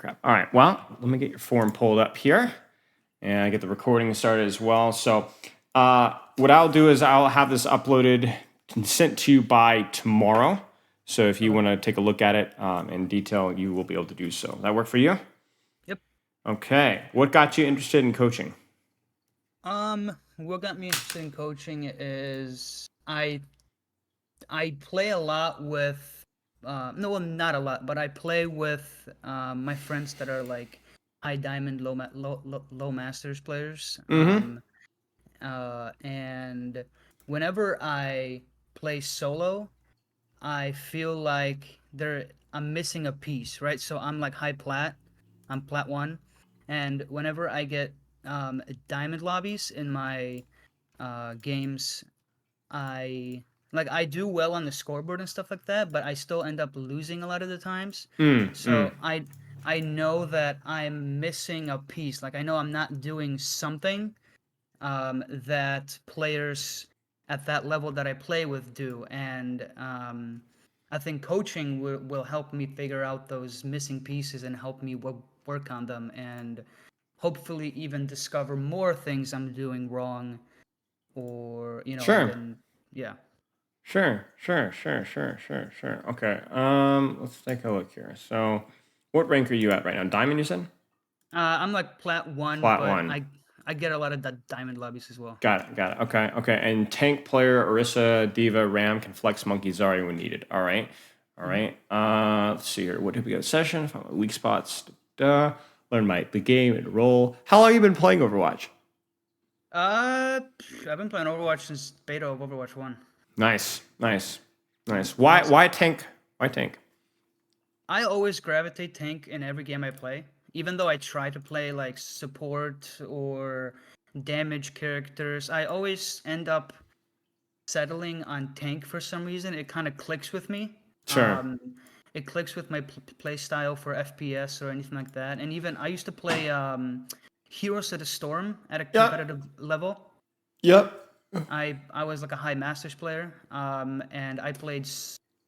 crap. All right, well, let me get your form pulled up here and get the recording started as well. So what I'll do is I'll have this uploaded and sent to you by tomorrow. So if you want to take a look at it in detail, you will be able to do so. Does that work for you? Yep. Okay. What got you interested in coaching? What got me interested in coaching is I play a lot with no, well, not a lot, but I play with my friends that are like high diamond, low masters players. Mm-hmm. And whenever I play solo, I feel like I'm missing a piece, right? So I'm like high plat, I'm plat one, and whenever I get diamond lobbies in my games, I do well on the scoreboard and stuff like that, but I still end up losing a lot of the times. So I know that I'm missing a piece. Like I know I'm not doing something that players at that level that I play with do, and I think coaching will help me figure out those missing pieces and help me work on them, and hopefully even discover more things I'm doing wrong, or Sure. even yeah. Sure. Okay. Let's take a look here. So, what rank are you at right now? Diamond, you said? I'm like plat one, Flat but one. I get a lot of diamond lobbies as well. Got it. Okay. And tank player, Orisa, Diva, Ram can flex Monkey Zarya when needed. All right. Mhm. Let's see here. What did we get? Session, find my weak spots. Learn the game and role. How long have you been playing Overwatch? I've been playing Overwatch since beta of Overwatch 1. Nice. Yeah. Why tank? Why tank? I always gravitate tank in every game I play, even though I try to play like support or damage characters. I always end up settling on tank for some reason. It kind of clicks with me. Sure. It clicks with my play style for FPS or anything like that. And even I used to play Heroes of the Storm at a Yep. competitive level. Yep. I was like a high masters player, and I played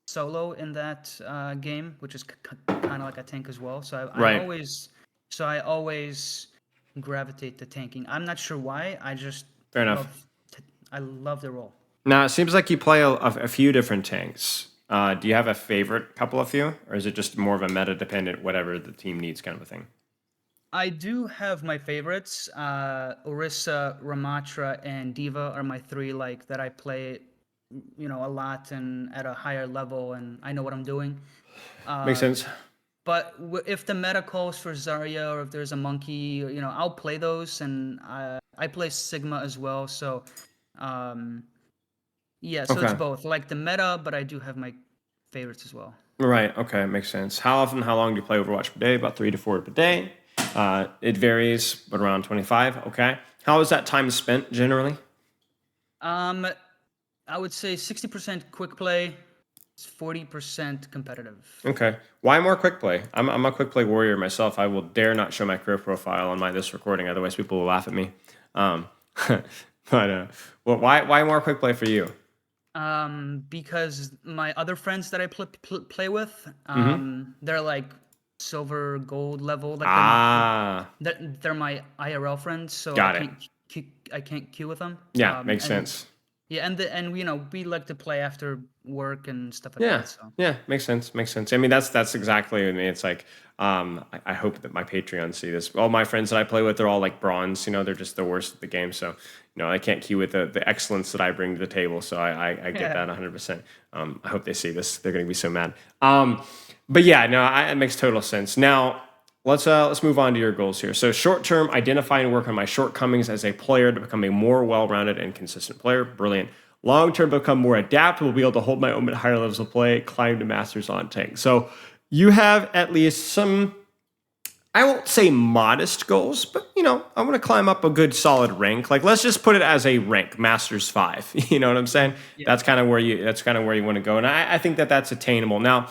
solo in that game, which is kind of like a tank as well. So Right. I always gravitate to tanking. I'm not sure why. I just Fair enough. love I love the role. Now it seems like you play a few different tanks. Do you have a favorite couple of few, or is it just more of a meta dependent, whatever the team needs kind of a thing? I do have my favorites. Orisa, Ramatra, and Diva are my three like that I play, a lot and at a higher level, and I know what I'm doing. Makes Uh, sense. But if the meta calls for Zarya or if there's a monkey, I'll play those, and I play Sigma as well. So, um, yeah, so it's Okay. both like the meta, but I do have my favorites as well. Right. Okay. Makes sense. How long do you play Overwatch per day? About 3 to 4 per day. It varies, but around 25. Okay. How is that time spent generally? Um, I would say 60% quick play, 40% competitive. Okay. Why more quick play? I'm a quick play warrior myself. I will dare not show my career profile on this recording, otherwise people will laugh at me. Um, but well, why more quick play for you? Because my other friends that I play with, Mm-hmm. they're like silver, gold level, like Ah, they're my IRL friends, so got it. I can't queue with them. Yeah, makes And sense. yeah, and we like to play after work and stuff like Yeah, that. So yeah, makes sense. Makes sense. I mean, that's exactly. I mean, it's like, I hope that my Patreon see this. All my friends that I play with, they're all like bronze. They're just the worst at the game. So, I can't queue with the excellence that I bring to the table. So I get yeah, that 100%. I hope they see this. They're going to be so mad. But yeah, no, it makes total sense. Now, let's move on to your goals here. So, short term, identify and work on my shortcomings as a player to become a more well-rounded and consistent player. Brilliant. Long term, become more adaptable, be able to hold my own at higher levels of play, climb to masters on tank. So, you have at least some, I won't say modest goals, but I want to climb up a good solid rank. Like, let's just put it as a rank, Masters 5. You know what I'm saying? yeah, That's kind of where you want to go, and I think that that's attainable. Now,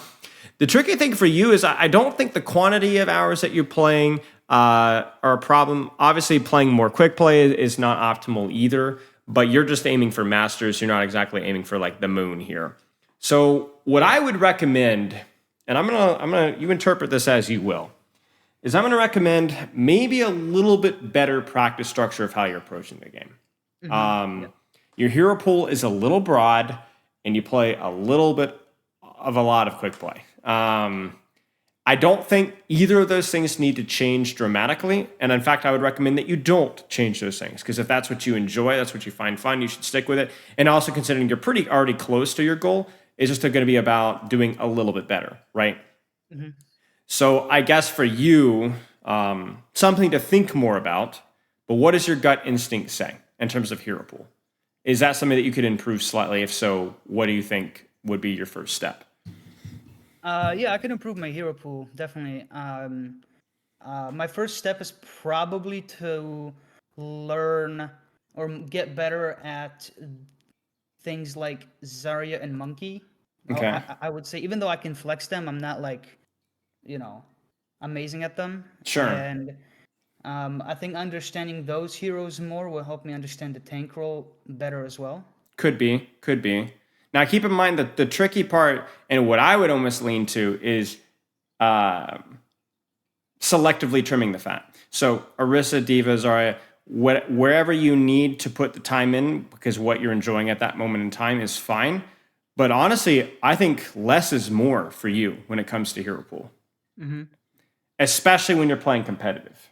the tricky thing for you is I don't think the quantity of hours that you're playing are a problem. Obviously, playing more quick play is not optimal either, but you're just aiming for masters. You're not exactly aiming for like the moon here. So what I would recommend, and you interpret this as you will. is I'm going to recommend maybe a little bit better practice structure of how you're approaching the game. Yeah. Your hero pool is a little broad, and you play a little bit of a lot of quick play. I don't think either of those things need to change dramatically. And in fact, I would recommend that you don't change those things, because if that's what you enjoy, that's what you find fun, you should stick with it. And also considering you're pretty already close to your goal, it's just going to be about doing a little bit better, right? Hmm. So I guess for you, something to think more about, but what does your gut instinct say in terms of hero pool? Is that something that you could improve slightly? If so, what do you think would be your first step? Yeah, I can improve my hero pool definitely. My first step is probably to learn or get better at things like Zarya and Monkey. Okay. I would say, even though I can flex them, I'm not like, you know, amazing at them. Sure. And I think understanding those heroes more will help me understand the tank role better as well. Could be. Could be. Now, keep in mind that the tricky part, and what I would almost lean to, is uh, selectively trimming the fat. So, Orisa, Diva, Zarya, wherever you need to put the time in, because what you're enjoying at that moment in time is fine. But honestly, I think less is more for you when it comes to hero pool, Mm-hmm. especially when you're playing competitive.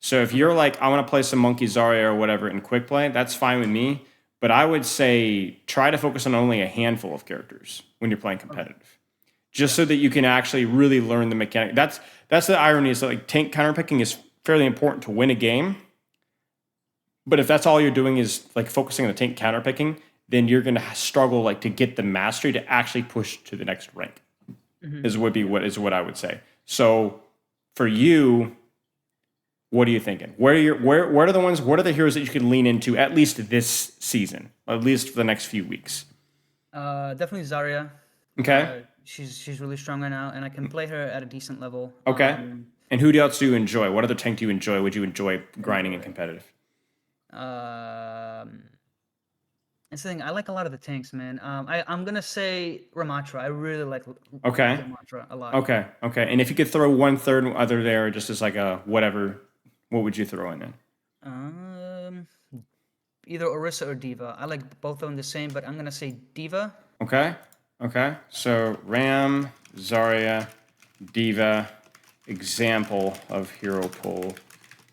So if you're like, I want to play some Monkey Zarya or whatever in quick play, that's fine with me. But I would say try to focus on only a handful of characters when you're playing Okay. competitive, just so that you can actually really learn the mechanic. That's the irony, is that like tank counterpicking is fairly important to win a game. But if that's all you're doing is like focusing on the tank counterpicking, then you're going to struggle like to get the mastery to actually push to the next rank. Mm-hmm. Is what I would say. So for you, what are you thinking? Where are the ones? What are the heroes that you can lean into at least this season, at least for the next few weeks? Definitely Zarya. Okay. She's really strong right now, and I can play her at a decent level. Okay. And who else do you enjoy? What other tank do you enjoy? Would you enjoy grinding in Enjoy. competitive? Um, That's the thing. I like a lot of the tanks, man. I'm gonna say Ramatra. I really like Okay. Ramatra a lot. Okay. Okay. And if you could throw one third other there, just as like a whatever, what would you throw in it? Um, Either Orisa or Diva. I like both of them the same, but I'm gonna say Diva. Okay. Okay. So Ram, Zarya, Diva, example of hero pull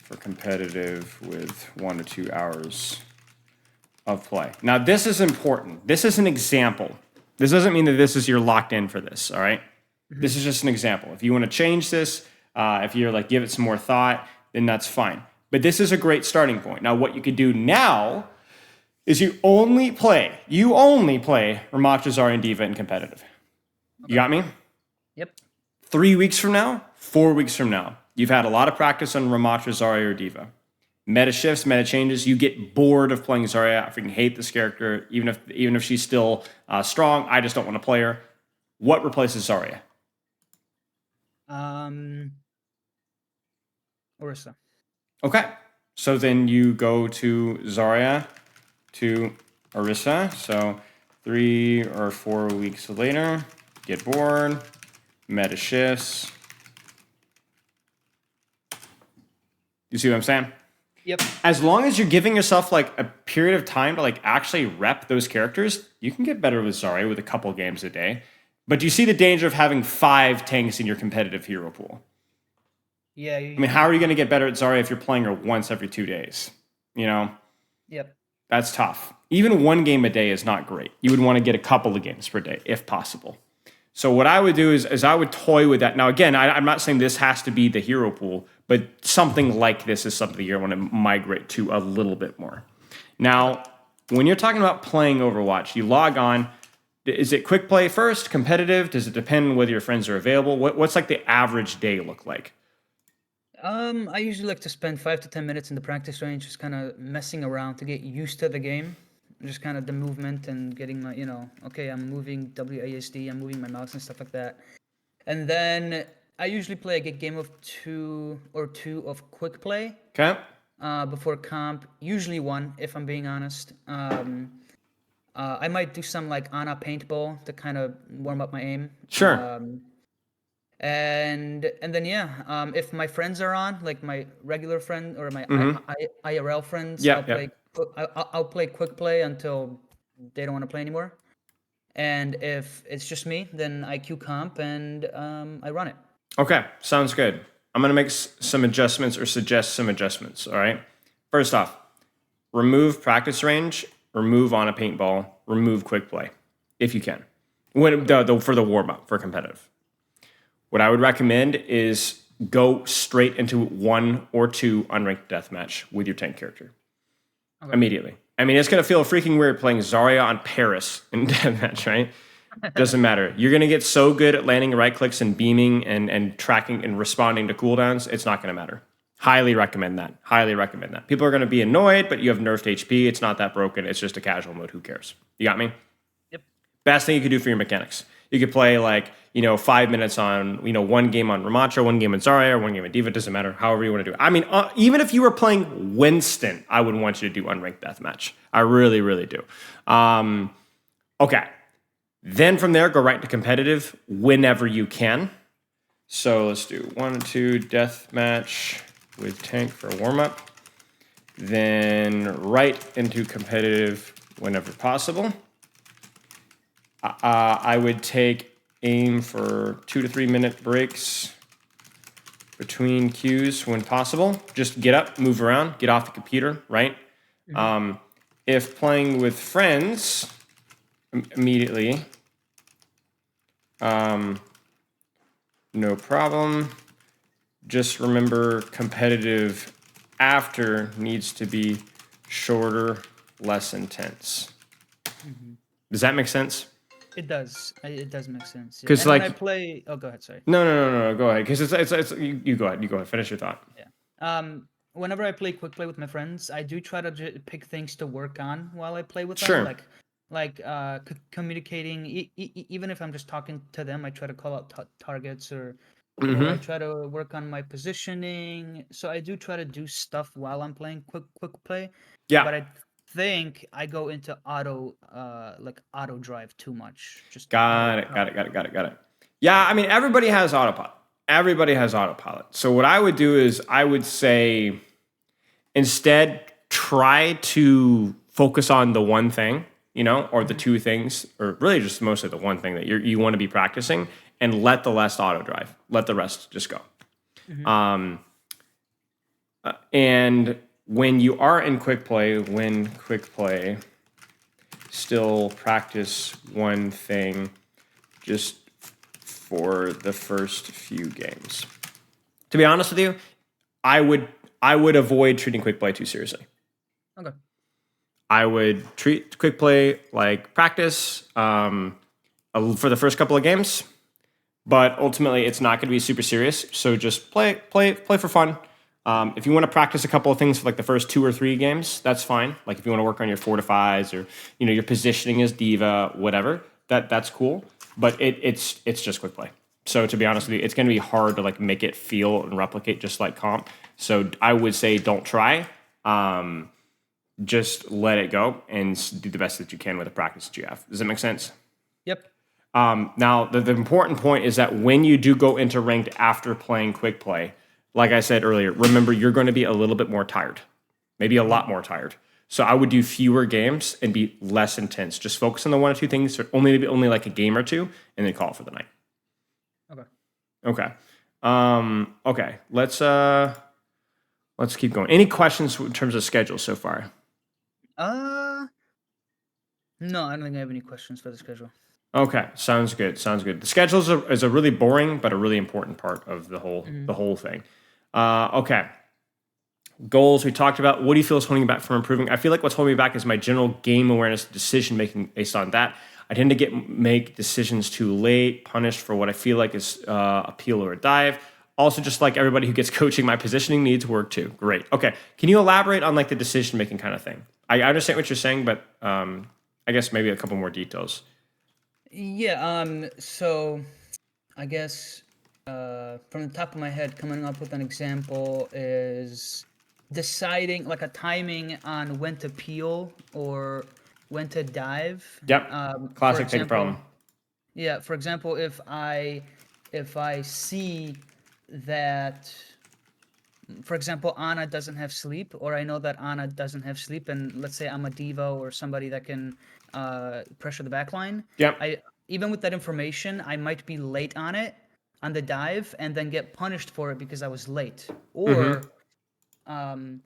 for competitive with 1 to 2 hours of play. Now, this is important. This is an example. This doesn't mean that this is you're locked in for this, all right? This is just an example. If you want to change this, if you're like give it some more thought, then that's fine. But this is a great starting point. Now, what you could do now is you only play Ramattra, Zarya, and Diva in competitive. You got me? Yep. 3 weeks from now, 4 weeks from now, you've had a lot of practice on Ramatra, Zarya, or Diva. Meta shifts, meta changes. You get bored of playing Zarya. I freaking hate this character, even if she's still strong. I just don't want to play her. What replaces Zarya? Um, Orisa. Okay, so then you go to Zarya to Orisa. So 3 or 4 weeks later, get bored, meta shifts. You see what I'm saying? Yep. As long as you're giving yourself like a period of time to like actually rep those characters, you can get better with Zarya with a couple games a day. But do you see the danger of having 5 tanks in your competitive hero pool? Yeah. I mean, how are you going to get better at Zarya if you're playing her once every 2 days? You know, Yep. that's tough. Even 1 game a day is not great. You would want to get a couple of games per day if possible. So what I would do is I would toy with that. Now, again, I'm not saying this has to be the hero pool, but something like this is something you want to migrate to a little bit more. Now, when you're talking about playing Overwatch, you log on. Is it quick play first, competitive? Does it depend on whether your friends are available? What's like the average day look like? I usually like to spend 5 to 10 minutes in the practice range, just kind of messing around to get used to the game. Just kind of the movement and getting my, okay, I'm moving WASD, I'm moving my mouse and stuff like that. And then I usually play a game of two of quick play Okay. before comp. Usually one, if I'm being honest. I might do some like Ana paintball to kind of warm up my aim. Sure. And then yeah, if my friends are on, like my regular friend or my IRL friends, Yeah, yeah. I'll play quick play until they don't want to play anymore. And if it's just me, then I queue comp and I run it. Okay, sounds good. I'm gonna make some adjustments or suggest some adjustments. All right. First off, remove practice range, remove on a paintball, remove quick play, if you can. For the warm up for competitive. What I would recommend is go straight into 1 or 2 unranked deathmatch with your tank character immediately. I mean, it's gonna feel freaking weird playing Zarya on Paris in deathmatch, right? Doesn't matter. You're gonna get so good at landing right clicks and beaming and tracking and responding to cooldowns. It's not gonna matter. Highly recommend that. Highly recommend that. People are gonna be annoyed, but you have nerfed HP. It's not that broken. It's just a casual mode. Who cares? You got me? Yep. Best thing you could do for your mechanics. You could play 5 minutes on, one game on Ramattra, 1 game on Zarya, or 1 game on Diva. Doesn't matter. However you want to do it. I mean, even if you were playing Winston, I would want you to do unranked deathmatch. I really, really do. Okay. Then from there, go right to competitive whenever you can. So let's do 1 or 2 deathmatch with tank for a warm up. Then right into competitive whenever possible. I would take aim for 2 to 3 minute breaks between queues when possible. Just get up, move around, get off the computer, right? If playing with friends, immediately, no problem. Just remember competitive after needs to be shorter, less intense. Does that make sense? It does. It does make sense. Yeah. 'Cause, And when like- I play, oh, go ahead. Sorry. No. Go ahead, because it's you go ahead. You go ahead. Finish your thought. Whenever I play quick play with my friends, I do try to pick things to work on while I play with Sure. them, like communicating. Even if I'm just talking to them, I try to call out targets or I try to work on my positioning. So I do try to do stuff while I'm playing quick play. Yeah. But I think I go into auto drive too much. Just Got it. Yeah, I mean, everybody has autopilot. So what I would do is I would say instead try to focus on the one thing, or the 2 things, or really just mostly the one thing that you want to be practicing, and let the rest auto drive. Let the rest just go. And when you are in quick play, still practice one thing just for the first few games. To be honest with you, I would avoid treating quick play too seriously. Okay. I would treat quick play like practice for the first couple of games, but ultimately it's not going to be super serious. So just play for fun. If you want to practice a couple of things for like the first 2 or 3 games, that's fine. Like if you want to work on your fortifies or your positioning as diva, whatever, that's cool. But it's just quick play. So to be honest with you, it's going to be hard to like make it feel and replicate just like comp. So I would say don't try. Just let it go and do the best that you can with the practice that you have. Does that make sense? Yep. Now the important point is that when you do go into ranked after playing quick play, like I said earlier, remember you're going to be a little bit more tired, maybe a lot more tired. So I would do fewer games and be less intense. Just focus on the 1 or 2 things, or only like a game or 2, and then call it for the night. Okay. Okay. Let's keep going. Any questions in terms of schedule so far? No, I don't think I have any questions for the schedule. Okay, sounds good. The schedule is a really boring but a really important part of the whole thing. Okay. Goals we talked about. What do you feel is holding you back from improving? I feel like what's holding me back is my general game awareness, decision making based on that. I tend to make decisions too late, punished for what I feel like is a peel or a dive. Also, just like everybody who gets coaching, my positioning needs work too. Great. Okay. Can you elaborate on like the decision making kind of thing? I understand what you're saying, but I guess maybe a couple more details. Yeah. So I guess from the top of my head, coming up with an example is deciding like a timing on when to peel or when to dive. Yep. For Classic thing example, problem. Yeah. For example, if if I see that, for example, Ana doesn't have sleep, or I know that Ana doesn't have sleep, and let's say I'm a diva or somebody that can pressure the backline. Yep. I even with that information, I might be late on it on the dive, and then get punished for it because I was late, um,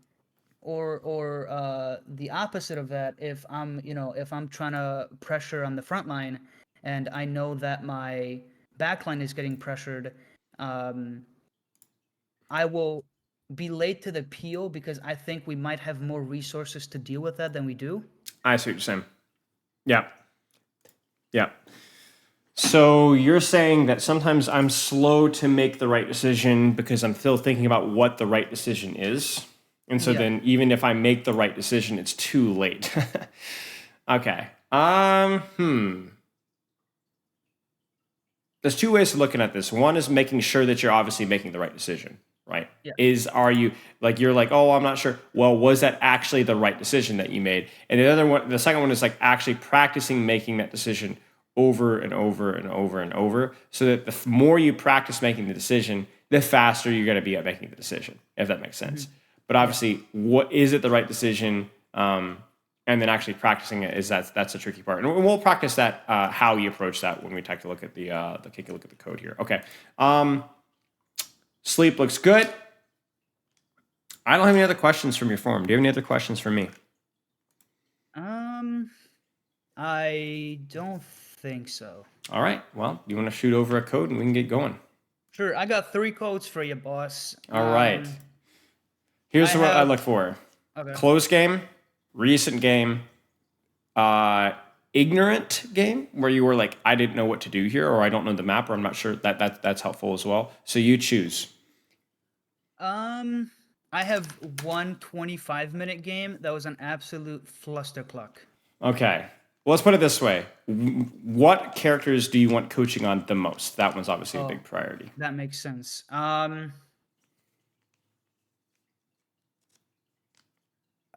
or the opposite of that. If I'm if I'm trying to pressure on the front line, and I know that my backline is getting pressured, um, I will be late to the peel because I think we might have more resources to deal with that than we do. I see what you're saying. Yeah. Yeah. So you're saying that sometimes I'm slow to make the right decision because I'm still thinking about what the right decision is. And so Yeah. then even if I make the right decision, it's too late. Okay. There's two ways of looking at this. One is making sure that you're obviously making the right decision, right? Yeah. Are you like you're like, oh, I'm not sure. Well, was that actually the right decision that you made? And the second one is like actually practicing making that decision over and over and over and over, so that the more you practice making the decision, the faster you're going to be at making the decision, if that makes sense. But obviously, what is it the right decision? And then actually practicing it that's the tricky part, and we'll practice that how you approach that when we take a look at take a look at the code here. Okay, sleep looks good. I don't have any other questions from your forum. Do you have any other questions for me? I don't think so. All right. Well, you want to shoot over a code and we can get going. Sure, I got 3 codes for you, boss. All right. Here's what I look for. Okay. Close game, recent game, ignorant game, where you were like, I didn't know what to do here, or I don't know the map, or I'm not sure. That's helpful as well. So you choose. I have one 25-minute game that was an absolute flustercluck. Okay. Well, let's put it this way. What characters do you want coaching on the most? That one's obviously a big priority. That makes sense.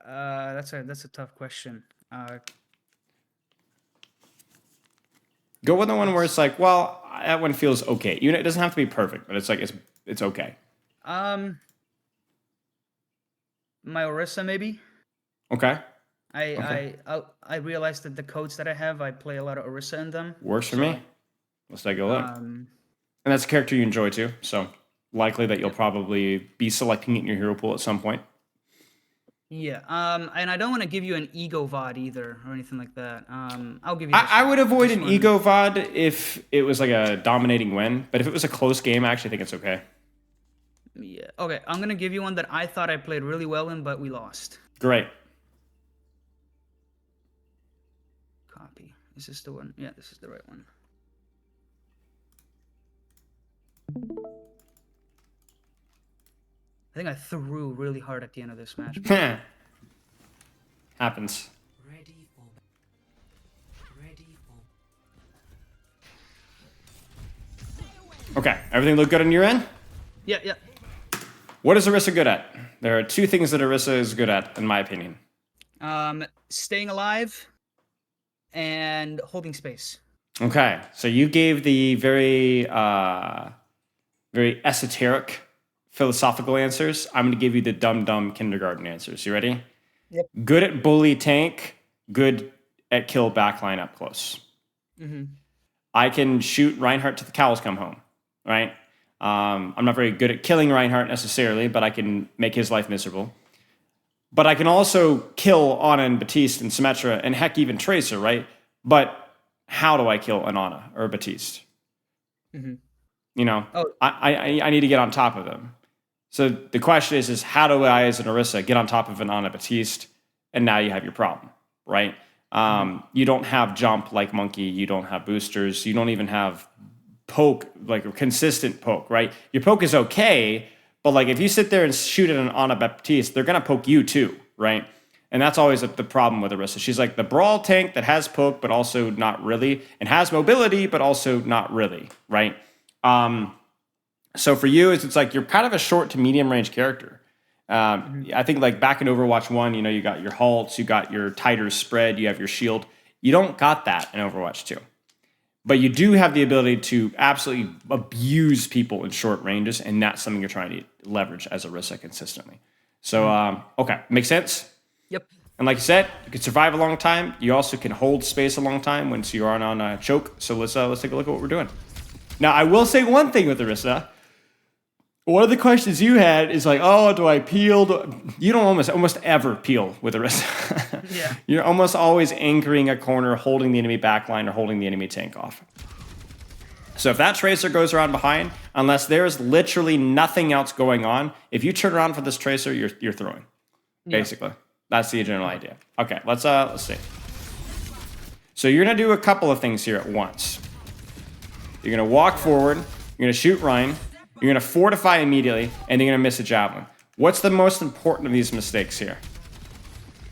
That's a tough question. Go with the one where it's like, well, that one feels okay. It doesn't have to be perfect, but it's like it's okay. My Orisa, maybe. Okay. I realized that the codes that I have, I play a lot of Orisa in them. Works for me. Let's take a look. And that's a character you enjoy too, so likely that you'll probably be selecting it in your hero pool at some point. Yeah. And I don't want to give you an ego VOD either or anything like that. I'll give you. I would avoid an ego VOD if it was like a dominating win, but if it was a close game, I actually think it's okay. Yeah. Okay. I'm gonna give you one that I thought I played really well in, but we lost. Great. Copy. Is this the one? Yeah, this is the right one. I think I threw really hard at the end of this match. Happens. Okay, everything look good on your end? Yeah, yeah. What is Orisa good at? There are 2 things that Orisa is good at, in my opinion. Staying alive and holding space. Okay, so you gave the very esoteric philosophical answers. I'm going to give you the dumb kindergarten answers. You ready? Yep. Good at bully tank, good at kill backline up close. Mm-hmm. I can shoot Reinhardt till the cows come home, right? I'm not very good at killing Reinhardt necessarily, but I can make his life miserable. But I can also kill Ana and Baptiste and Symmetra and heck, even Tracer, right? But how do I kill an Ana or a Baptiste? Mm-hmm. I need to get on top of them. So the question is how do I, as an Orisa, get on top of an Ana Baptiste? And now you have your problem, right? You don't have jump like Monkey. You don't have boosters. You don't even have poke, like a consistent poke, right? Your poke is okay, but like if you sit there and shoot at an Ana Baptiste, they're going to poke you too, right? And that's always the problem with Orisa. She's like the brawl tank that has poke, but also not really, and has mobility, but also not really, right? So for you, it's like you're kind of a short to medium range character. I think like back in Overwatch 1, you got your halts, you got your tighter spread, you have your shield. You don't got that in Overwatch 2. But you do have the ability to absolutely abuse people in short ranges, and that's something you're trying to leverage as Orisa consistently. So, okay, makes sense? Yep. And like you said, you can survive a long time. You also can hold space a long time once you aren't on a choke. So let's take a look at what we're doing. Now, I will say one thing with Orisa. One of the questions you had is like, oh, do I peel? You don't almost ever peel with Orisa. Yeah. You're almost always anchoring a corner, holding the enemy backline or holding the enemy tank off. So if that Tracer goes around behind, unless there's literally nothing else going on, if you turn around for this Tracer, you're throwing. Basically. That's the general idea. Okay, let's see. So you're gonna do a couple of things here at once. You're gonna walk forward, you're gonna shoot Ryan, you're going to fortify immediately, and you're going to miss a javelin. What's the most important of these mistakes here?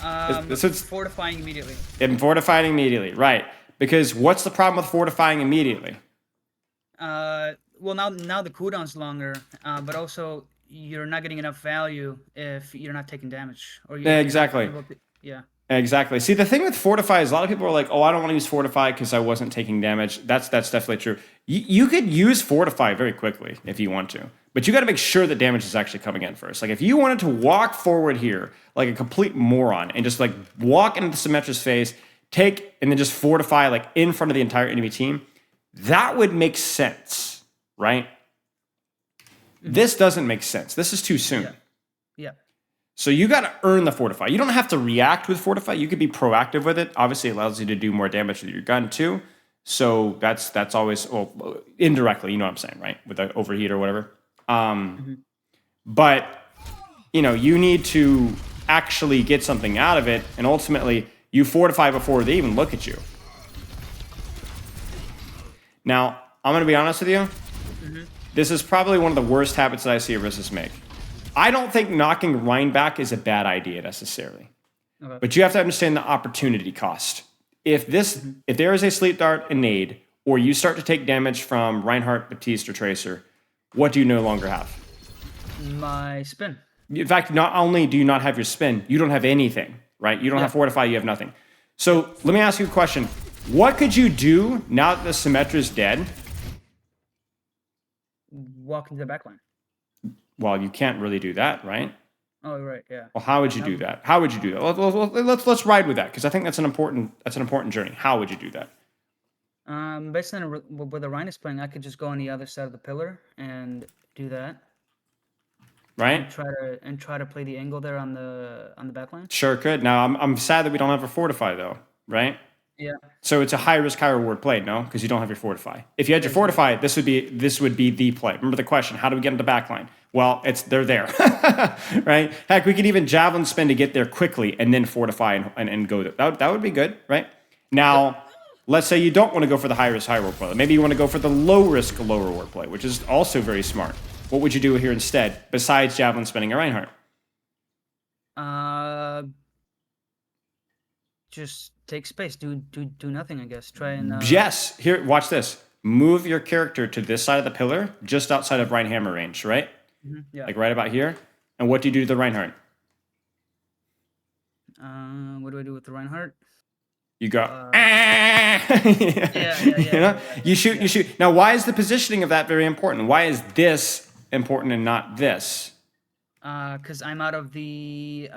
Fortifying immediately. And fortifying immediately, right. Because what's the problem with fortifying immediately? Well, now the cooldown's longer, but also you're not getting enough value if you're not taking damage. Exactly. Yeah. Exactly. See, the thing with Fortify is a lot of people are like, oh, I don't want to use Fortify because I wasn't taking damage. That's definitely true. You could use Fortify very quickly if you want to, but you got to make sure that damage is actually coming in first. Like if you wanted to walk forward here like a complete moron and just like walk into the Symmetra's face, take, and then just Fortify like in front of the entire enemy team, that would make sense, right? This doesn't make sense. This is too soon. Yeah. So you got to earn the Fortify. You don't have to react with Fortify. You could be proactive with it. Obviously, it allows you to do more damage with your gun too. So that's always, well, indirectly, you know what I'm saying, right? With the overheat or whatever. But, you know, you need to actually get something out of it. And ultimately, you Fortify before they even look at you. Now, I'm going to be honest with you. This is probably one of the worst habits that I see Orisas make. I don't think knocking Ryan back is a bad idea necessarily. Okay. But you have to understand the opportunity cost. If there is a sleep dart and nade, or you start to take damage from Reinhardt, Baptiste, or Tracer, what do you no longer have? My spin. In fact, not only do you not have your spin, you don't have anything, right? You don't have Fortify, you have nothing. So let me ask you a question. What could you do now that the Symmetra is dead? Walk into the backline. Well, you can't really do that, right? Oh, right, yeah. Well, how would you do that? How would you do that? Let's ride with that because I think that's an important journey. How would you do that? Based on where the Rhine is playing, I could just go on the other side of the pillar and do that. Right. And try to play the angle there on the backline. Sure could. Now I'm sad that we don't have a Fortify though, right? Yeah. So it's a high risk, high reward play, no? Because you don't have your Fortify. If you had your Fortify, this would be the play. Remember the question: how do we get into the backline? Well, they're there, right? Heck, we could even javelin spin to get there quickly and then Fortify and go there. That would be good, right? Now, let's say you don't want to go for the high risk, high reward play. Maybe you want to go for the low risk, low reward play, which is also very smart. What would you do here instead, besides javelin spinning a Reinhardt? Just take space. Do nothing, I guess. Try and yes. Here, watch this. Move your character to this side of the pillar, just outside of Reinhammer range, right? Yeah. Like right about here. And what do you do to the Reinhardt? What do I do with the Reinhardt? You go. You shoot. Now, why is the positioning of that very important? Why is this important and not this? Because I'm out of the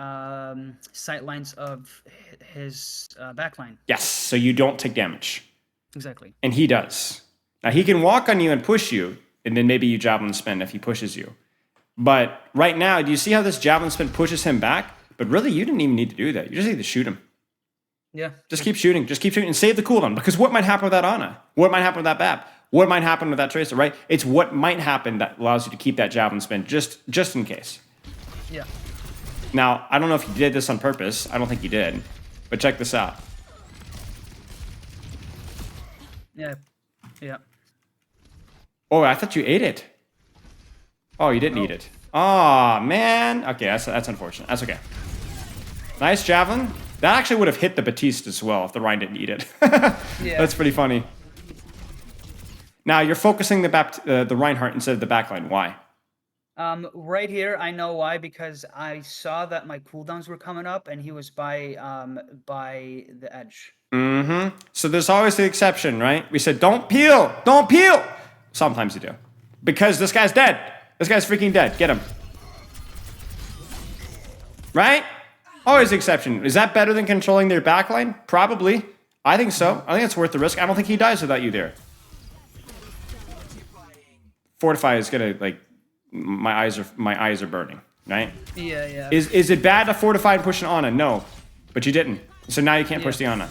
sight lines of his backline. Yes, so you don't take damage. Exactly. And he does. Now, he can walk on you and push you, and then maybe you javelin spin if he pushes you. But right now, do you see how this javelin spin pushes him back? But really, you didn't even need to do that. You just need to shoot him. Yeah. Just keep shooting. Just keep shooting and save the cooldown. Because what might happen with that Ana? What might happen with that BAP? What might happen with that Tracer, right? It's what might happen that allows you to keep that javelin spin just in case. Yeah. Now, I don't know if you did this on purpose. I don't think you did. But check this out. Yeah. Yeah. Oh, I thought you ate it. Oh, you didn't eat it. Oh, man. Okay, that's unfortunate. That's okay. Nice javelin. That actually would have hit the Baptiste as well if the Rhine didn't eat it. Yeah. That's pretty funny. Now, you're focusing the Reinhardt instead of the backline. Why? Right here, I know why, because I saw that my cooldowns were coming up, and he was by the edge. Mm-hmm. So there's always the exception, right? We said, don't peel, don't peel. Sometimes you do. Because this guy's dead. This guy's freaking dead. Get him. Right? Always the exception. Is that better than controlling their backline? Probably. I think so. I think it's worth the risk. I don't think he dies without you there. Fortify is gonna, like, my eyes are burning, right? Yeah, yeah. Is it bad to fortify and push an Ana? No. But you didn't. So now you can't push the Ana.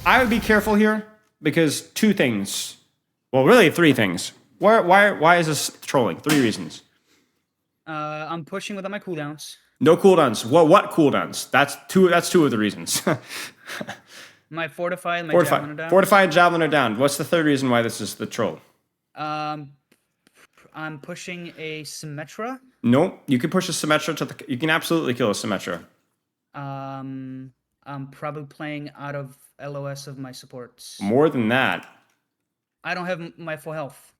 I would be careful here because two things. Well, really three things. Why is this trolling? Three reasons. I'm pushing without my cooldowns. No cooldowns. What cooldowns? That's two of the reasons. My fortify and my javelin are down. Fortify and javelin are down. What's the third reason why this is the troll? I'm pushing a Symmetra. No, you can push a Symmetra to the. You can absolutely kill a Symmetra. I'm probably playing out of LOS of my supports. More than that. I don't have my full health.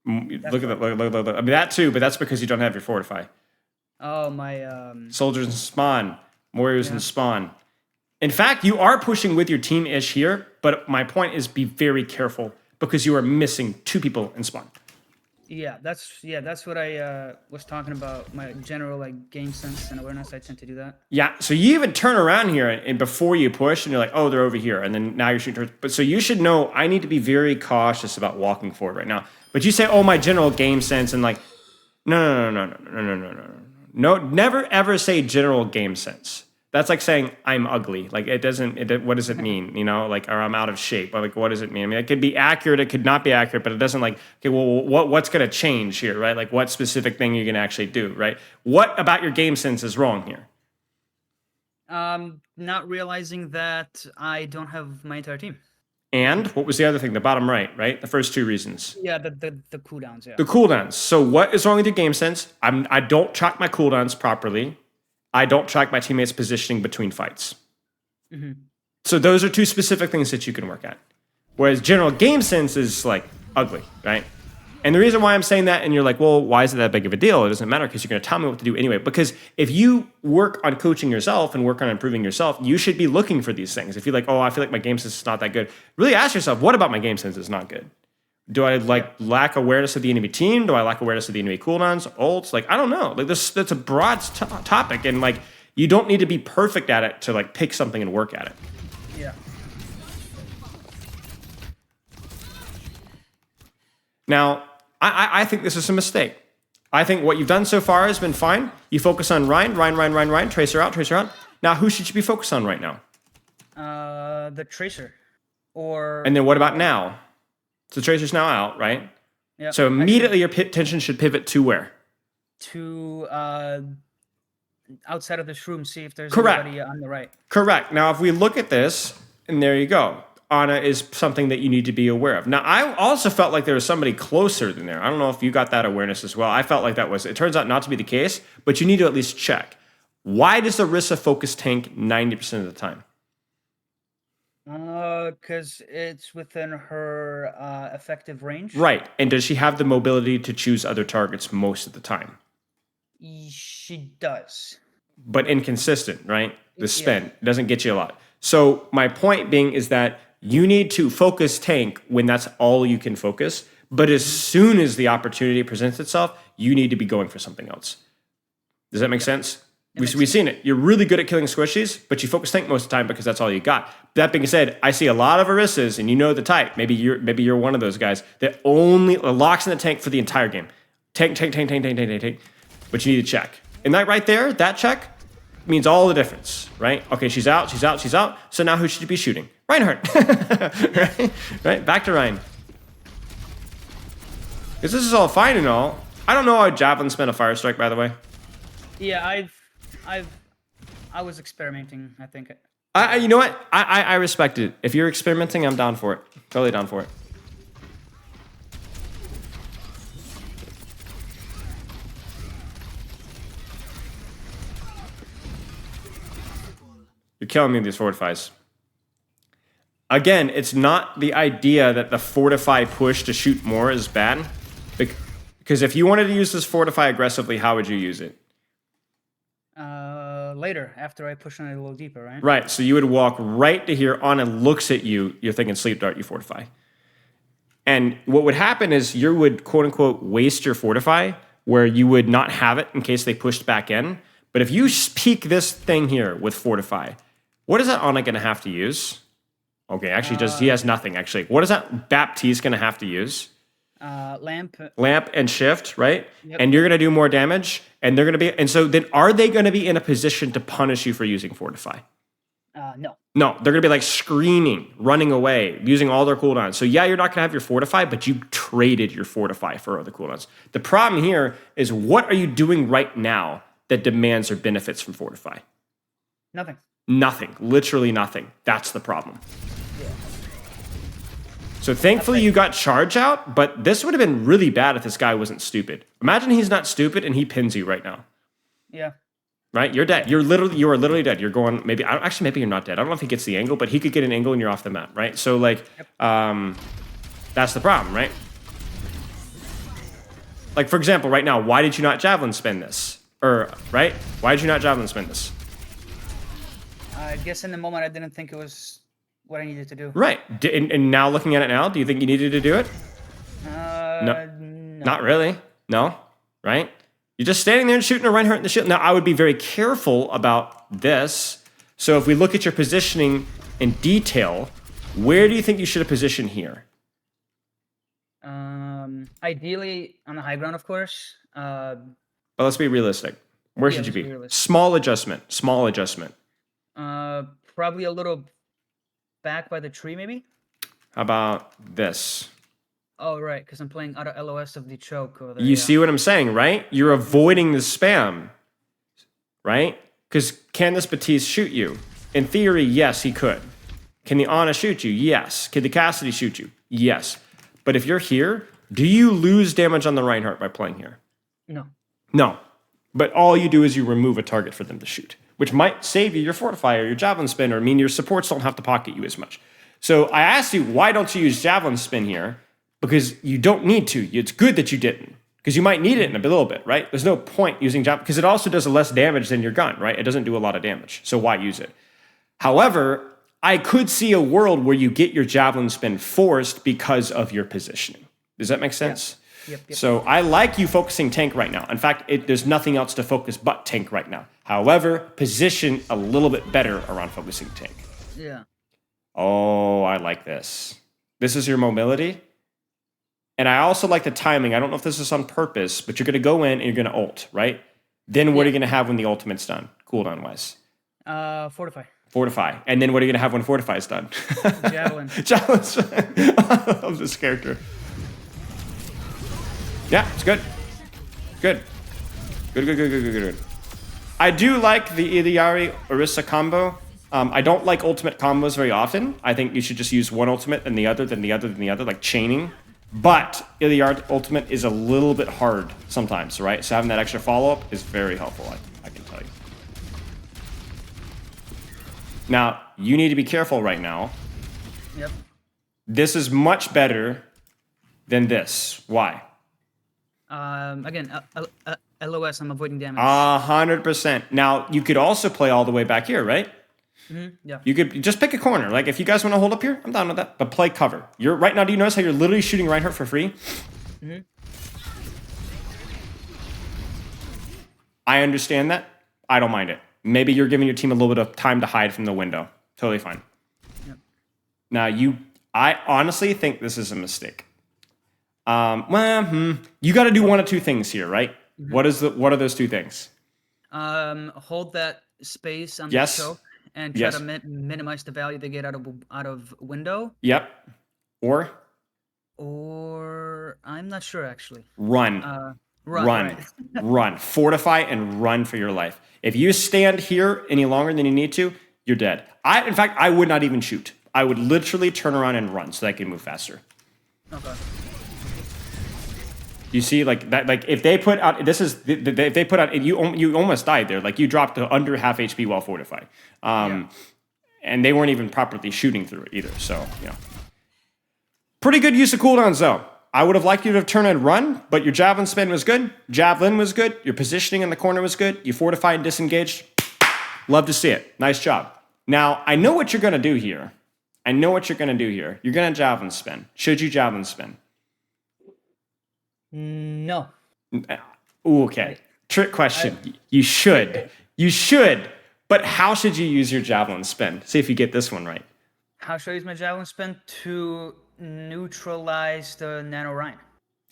Look at that. Look. I mean that too, but that's because you don't have your fortify. Oh my. Soldiers and spawn, warriors and spawn. In fact, you are pushing with your team-ish here, but my point is be very careful because you are missing two people in spawn. Yeah, that's what I was talking about. My general like game sense and awareness. I tend to do that. Yeah, so you even turn around here and before you push, and you're like, oh, they're over here, and then now you're shooting. But so you should know I need to be very cautious about walking forward right now. But you say, oh, my general game sense, and like, no. No, never ever say general game sense. That's like saying I'm ugly. Like it doesn't. What does it mean? You know, like or I'm out of shape. Or like what does it mean? I mean, it could be accurate. It could not be accurate. But it doesn't like. Okay, well, what's going to change here, right? Like what specific thing you're going to actually do, right? What about your game sense is wrong here? Not realizing that I don't have my entire team. And what was the other thing? The bottom right? The first two reasons. Yeah, the cooldowns. Yeah. The cooldowns. So what is wrong with your game sense? I don't track my cooldowns properly. I don't track my teammates' positioning between fights. Mm-hmm. So those are two specific things that you can work at. Whereas general game sense is like ugly, right? And the reason why I'm saying that, and you're like, well, why is it that big of a deal? It doesn't matter because you're going to tell me what to do anyway. Because if you work on coaching yourself and work on improving yourself, you should be looking for these things. If you're like, oh, I feel like my game sense is not that good, really ask yourself, what about my game sense is not good? Do I lack awareness of the enemy team? Do I lack awareness of the enemy cooldowns, ults? Like, I don't know. Like that's a broad topic, and like you don't need to be perfect at it to like pick something and work at it. Yeah. Now, I think this is a mistake. I think what you've done so far has been fine. You focus on Ryan, Tracer out. Now, who should you be focused on right now? The Tracer. Or. And then what about now? So Tracer's now out, right? Yeah. So immediately your attention should pivot to where? To outside of this room, see if there's Correct. anybody on the right. Correct. Now, if we look at this, and there you go. Ana is something that you need to be aware of. Now, I also felt like there was somebody closer than there. I don't know if you got that awareness as well. I felt like that was, it turns out not to be the case, but you need to at least check. Why does Orisa focus tank 90% of the time? Because it's within her effective range. Right. And does she have the mobility to choose other targets most of the time? She does. But inconsistent, right? The spin doesn't get you a lot. So my point being is that you need to focus tank when that's all you can focus. But as soon as the opportunity presents itself, you need to be going for something else. Does that make sense? We've seen it. You're really good at killing squishies, but you focus tank most of the time because that's all you got. That being said, I see a lot of Orisas, and you know the type. Maybe you're one of those guys that only locks in the tank for the entire game. Tank. But you need to check. And that right there, that check, means all the difference, right? Okay, she's out. So now who should you be shooting? Reinhardt. right? Back to Ryan. Because this is all fine and all. I don't know how Javelin spent a fire strike, by the way. Yeah, I was experimenting, I think. You know what? I respect it. If you're experimenting, I'm down for it. Totally down for it. You're killing me with these fortifies. Again, it's not the idea that the fortify push to shoot more is bad. Because if you wanted to use this fortify aggressively, how would you use it? Later, after I push on it a little deeper, right? Right. So you would walk right to here. Anna looks at you. You're thinking sleep dart. You fortify. And what would happen is you would quote unquote waste your fortify, where you would not have it in case they pushed back in. But if you peek this thing here with fortify, what is that Anna going to have to use? Okay, actually, he has nothing. Actually, what is that Baptiste going to have to use? Lamp and shift, right? Yep. And you're going to do more damage, and they're going to be. And so then, are they going to be in a position to punish you for using fortify? No. No, they're going to be like screaming, running away, using all their cooldowns. So yeah, you're not going to have your fortify, but you traded your fortify for other cooldowns. The problem here is, what are you doing right now that demands or benefits from fortify? Nothing. Nothing. Literally nothing. That's the problem. Yeah. So thankfully you got charge out, but this would have been really bad if this guy wasn't stupid. Imagine he's not stupid and he pins you right now. Yeah. Right? You're dead. You are literally dead. You're going, maybe you're not dead. I don't know if he gets the angle, but he could get an angle and you're off the map, right? So like, that's the problem, right? Like, for example, right now, why did you not javelin spin this? Right? Why did you not javelin spin this? I guess in the moment I didn't think it was what I needed to do. Right. And now looking at it now, do you think you needed to do it? No. Not really. No. Right? You're just standing there and shooting a Reinhardt in the shield. Now, I would be very careful about this. So if we look at your positioning in detail, where do you think you should have positioned here? Ideally on the high ground, of course. But let's be realistic. Where should you be? Realistic. Small adjustment. Probably a little back by the tree, maybe? How about this? Oh, right, because I'm playing out of LOS of the choke over there. You see what I'm saying, right? You're avoiding the spam, right? Because can this Batiste shoot you? In theory, yes, he could. Can the Ana shoot you? Yes. Can the Cassidy shoot you? Yes. But if you're here, do you lose damage on the Reinhardt by playing here? No. No. But all you do is you remove a target for them to shoot, which might save you your fortify or your javelin spin, or mean your supports don't have to pocket you as much. So I asked you, why don't you use javelin spin here? Because you don't need to. It's good that you didn't, because you might need it in a little bit, right? There's no point using javelin, because it also does less damage than your gun, right? It doesn't do a lot of damage, so why use it? However, I could see a world where you get your javelin spin forced because of your positioning. Does that make sense? Yep. So I like you focusing tank right now. In fact, there's nothing else to focus but tank right now. However, position a little bit better around focusing tank. Yeah. Oh, I like this. This is your mobility. And I also like the timing. I don't know if this is on purpose, but you're going to go in and you're going to ult, right? Then what are you going to have when the ultimate's done, cooldown-wise? Fortify. Fortify. And then what are you going to have when Fortify is done? Javelin. Javelin. I love this character. Yeah, it's good. Good. Good. I do like the Iliari Orisa combo. I don't like ultimate combos very often. I think you should just use one ultimate, then the other, then the other, then the other, like chaining. But Iliari ultimate is a little bit hard sometimes, right? So having that extra follow-up is very helpful, I can tell you. Now, you need to be careful right now. Yep. This is much better than this. Why? Again, LOS, I'm avoiding damage. 100%. Now, you could also play all the way back here, right? Mm-hmm. Yeah. You could just pick a corner. Like, if you guys want to hold up here, I'm down with that. But play cover. Right now, do you notice how you're literally shooting Reinhardt for free? Mm-hmm. I understand that. I don't mind it. Maybe you're giving your team a little bit of time to hide from the window. Totally fine. Yep. Now, I honestly think this is a mistake. You got to do one of two things here, right? Mm-hmm. What are those two things? Hold that space on the choke and try to minimize the value they get out of window. Yep. Or I'm not sure actually. Run. Right. Run. Fortify and run for your life. If you stand here any longer than you need to, you're dead. In fact, I would not even shoot. I would literally turn around and run so that I can move faster. Okay. You see, like that. Like if they put out, if they put out, you almost died there. Like you dropped to under half HP while fortifying, and they weren't even properly shooting through it either. So pretty good use of cooldowns though. I would have liked you to have turned and run, but your javelin spin was good. Javelin was good. Your positioning in the corner was good. You fortified and disengaged. Love to see it. Nice job. Now, I know what you're going to do here. You're going to javelin spin. Should you javelin spin? No. Ooh, okay. Trick question. You should. But how should you use your javelin spin? See if you get this one right. How should I use my javelin spin to neutralize the nanorine?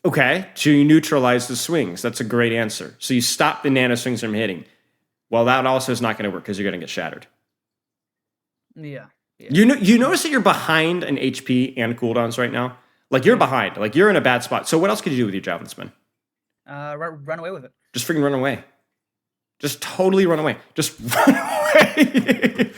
Okay, so you neutralize the swings. That's a great answer. So you stop the nano swings from hitting. Well, that also is not going to work because you're going to get shattered. Yeah. You notice that you're behind in HP and cooldowns right now? Like you're behind. Like you're in a bad spot. So what else could you do with your javelin spin? Run away with it. Just freaking run away. Just totally run away. Just run away.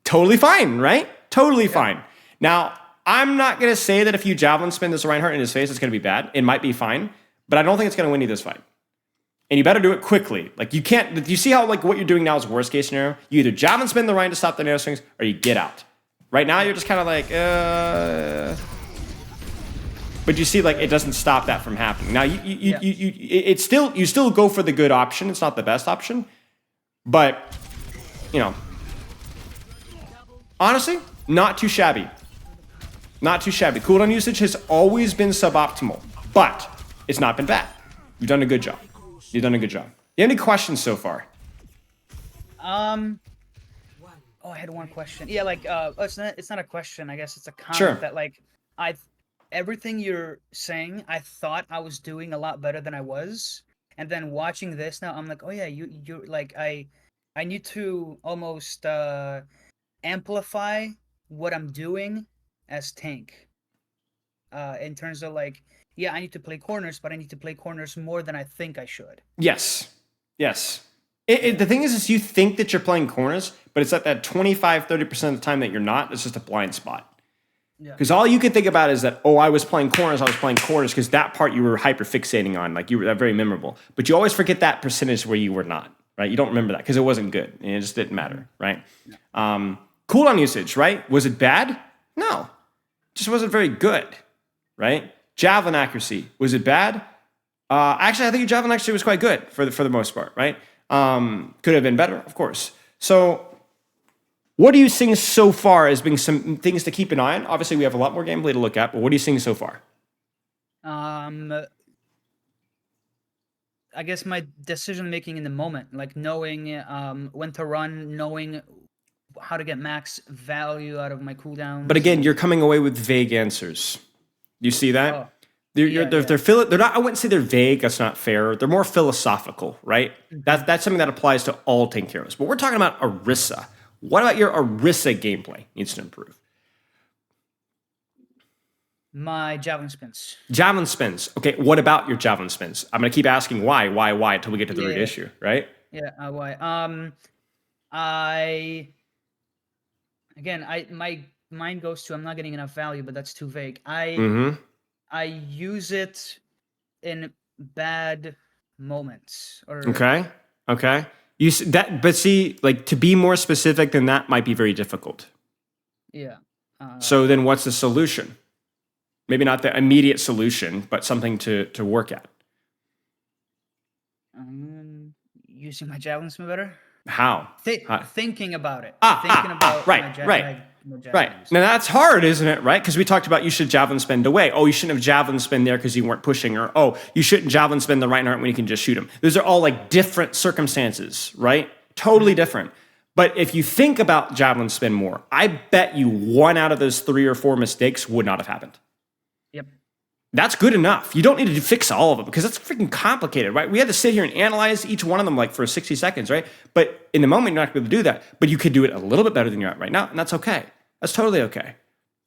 Totally fine, right? Totally fine. Now, I'm not going to say that if you javelin spin this Reinhardt in his face, it's going to be bad. It might be fine, but I don't think it's going to win you this fight. And you better do it quickly. Like you can't, you see how like what you're doing now is worst case scenario? You either javelin spin the Ryan to stop the nano swings or you get out. Right now you're just kind of like, but you see like it doesn't stop that from happening. Now you still go for the good option. It's not the best option, but you know, honestly, not too shabby. Not too shabby. Cooldown usage has always been suboptimal, but it's not been bad. You've done a good job. You have any questions so far? Oh, I had one question. Yeah, like it's not a question. I guess it's a comment Sure. that like everything you're saying, I thought I was doing a lot better than I was, and then watching this now, I'm like, oh yeah, you like I need to almost amplify what I'm doing as tank. In terms of like, yeah, I need to play corners, but I need to play corners more than I think I should. Yes. The thing is you think that you're playing corners, but it's at that 25-30% of the time that you're not. It's just a blind spot. Because all you can think about is that, I was playing corners because that part you were hyper fixating on, like you were very memorable. But you always forget that percentage where you were not, right? You don't remember that because it wasn't good and it just didn't matter, right? Cooldown usage, right? Was it bad? No, it just wasn't very good, right? Javelin accuracy, was it bad? Actually, I think your javelin accuracy was quite good for the most part, right? Could have been better, of course. So what are you seeing so far as being some things to keep an eye on? Obviously, we have a lot more gameplay to look at, but what are you seeing so far? I guess my decision making in the moment, like knowing when to run, knowing how to get max value out of my cooldowns. But again, you're coming away with vague answers. You see that? Oh. They're not. I wouldn't say they're vague. That's not fair. They're more philosophical, right? That's something that applies to all tank heroes. But we're talking about Orisa. What about your Orisa gameplay needs to improve? My javelin spins. Javelin spins. Okay, what about your javelin spins? I'm going to keep asking why until we get to the root issue, right? Yeah, why? My mind goes to I'm not getting enough value, but that's too vague. I use it in bad moments. Okay. But see, like to be more specific than that might be very difficult. Yeah. So then, what's the solution? Maybe not the immediate solution, but something to work at. Using my javelin spin better. How? Thinking about it. Right. Now that's hard, isn't it? Right? Because we talked about you should javelin spin away. Oh, you shouldn't have javelin spin there because you weren't pushing. Or you shouldn't javelin spin the Reinhardt when you can just shoot him. Those are all like different circumstances, right? Totally different. But if you think about javelin spin more, I bet you 1 out of those 3 or 4 mistakes would not have happened. Yep. That's good enough. You don't need to fix all of them because that's freaking complicated, right? We had to sit here and analyze each one of them like for 60 seconds, right? But in the moment, you're not going to be able to do that. But you could do it a little bit better than you're at right now, and that's okay. That's totally okay.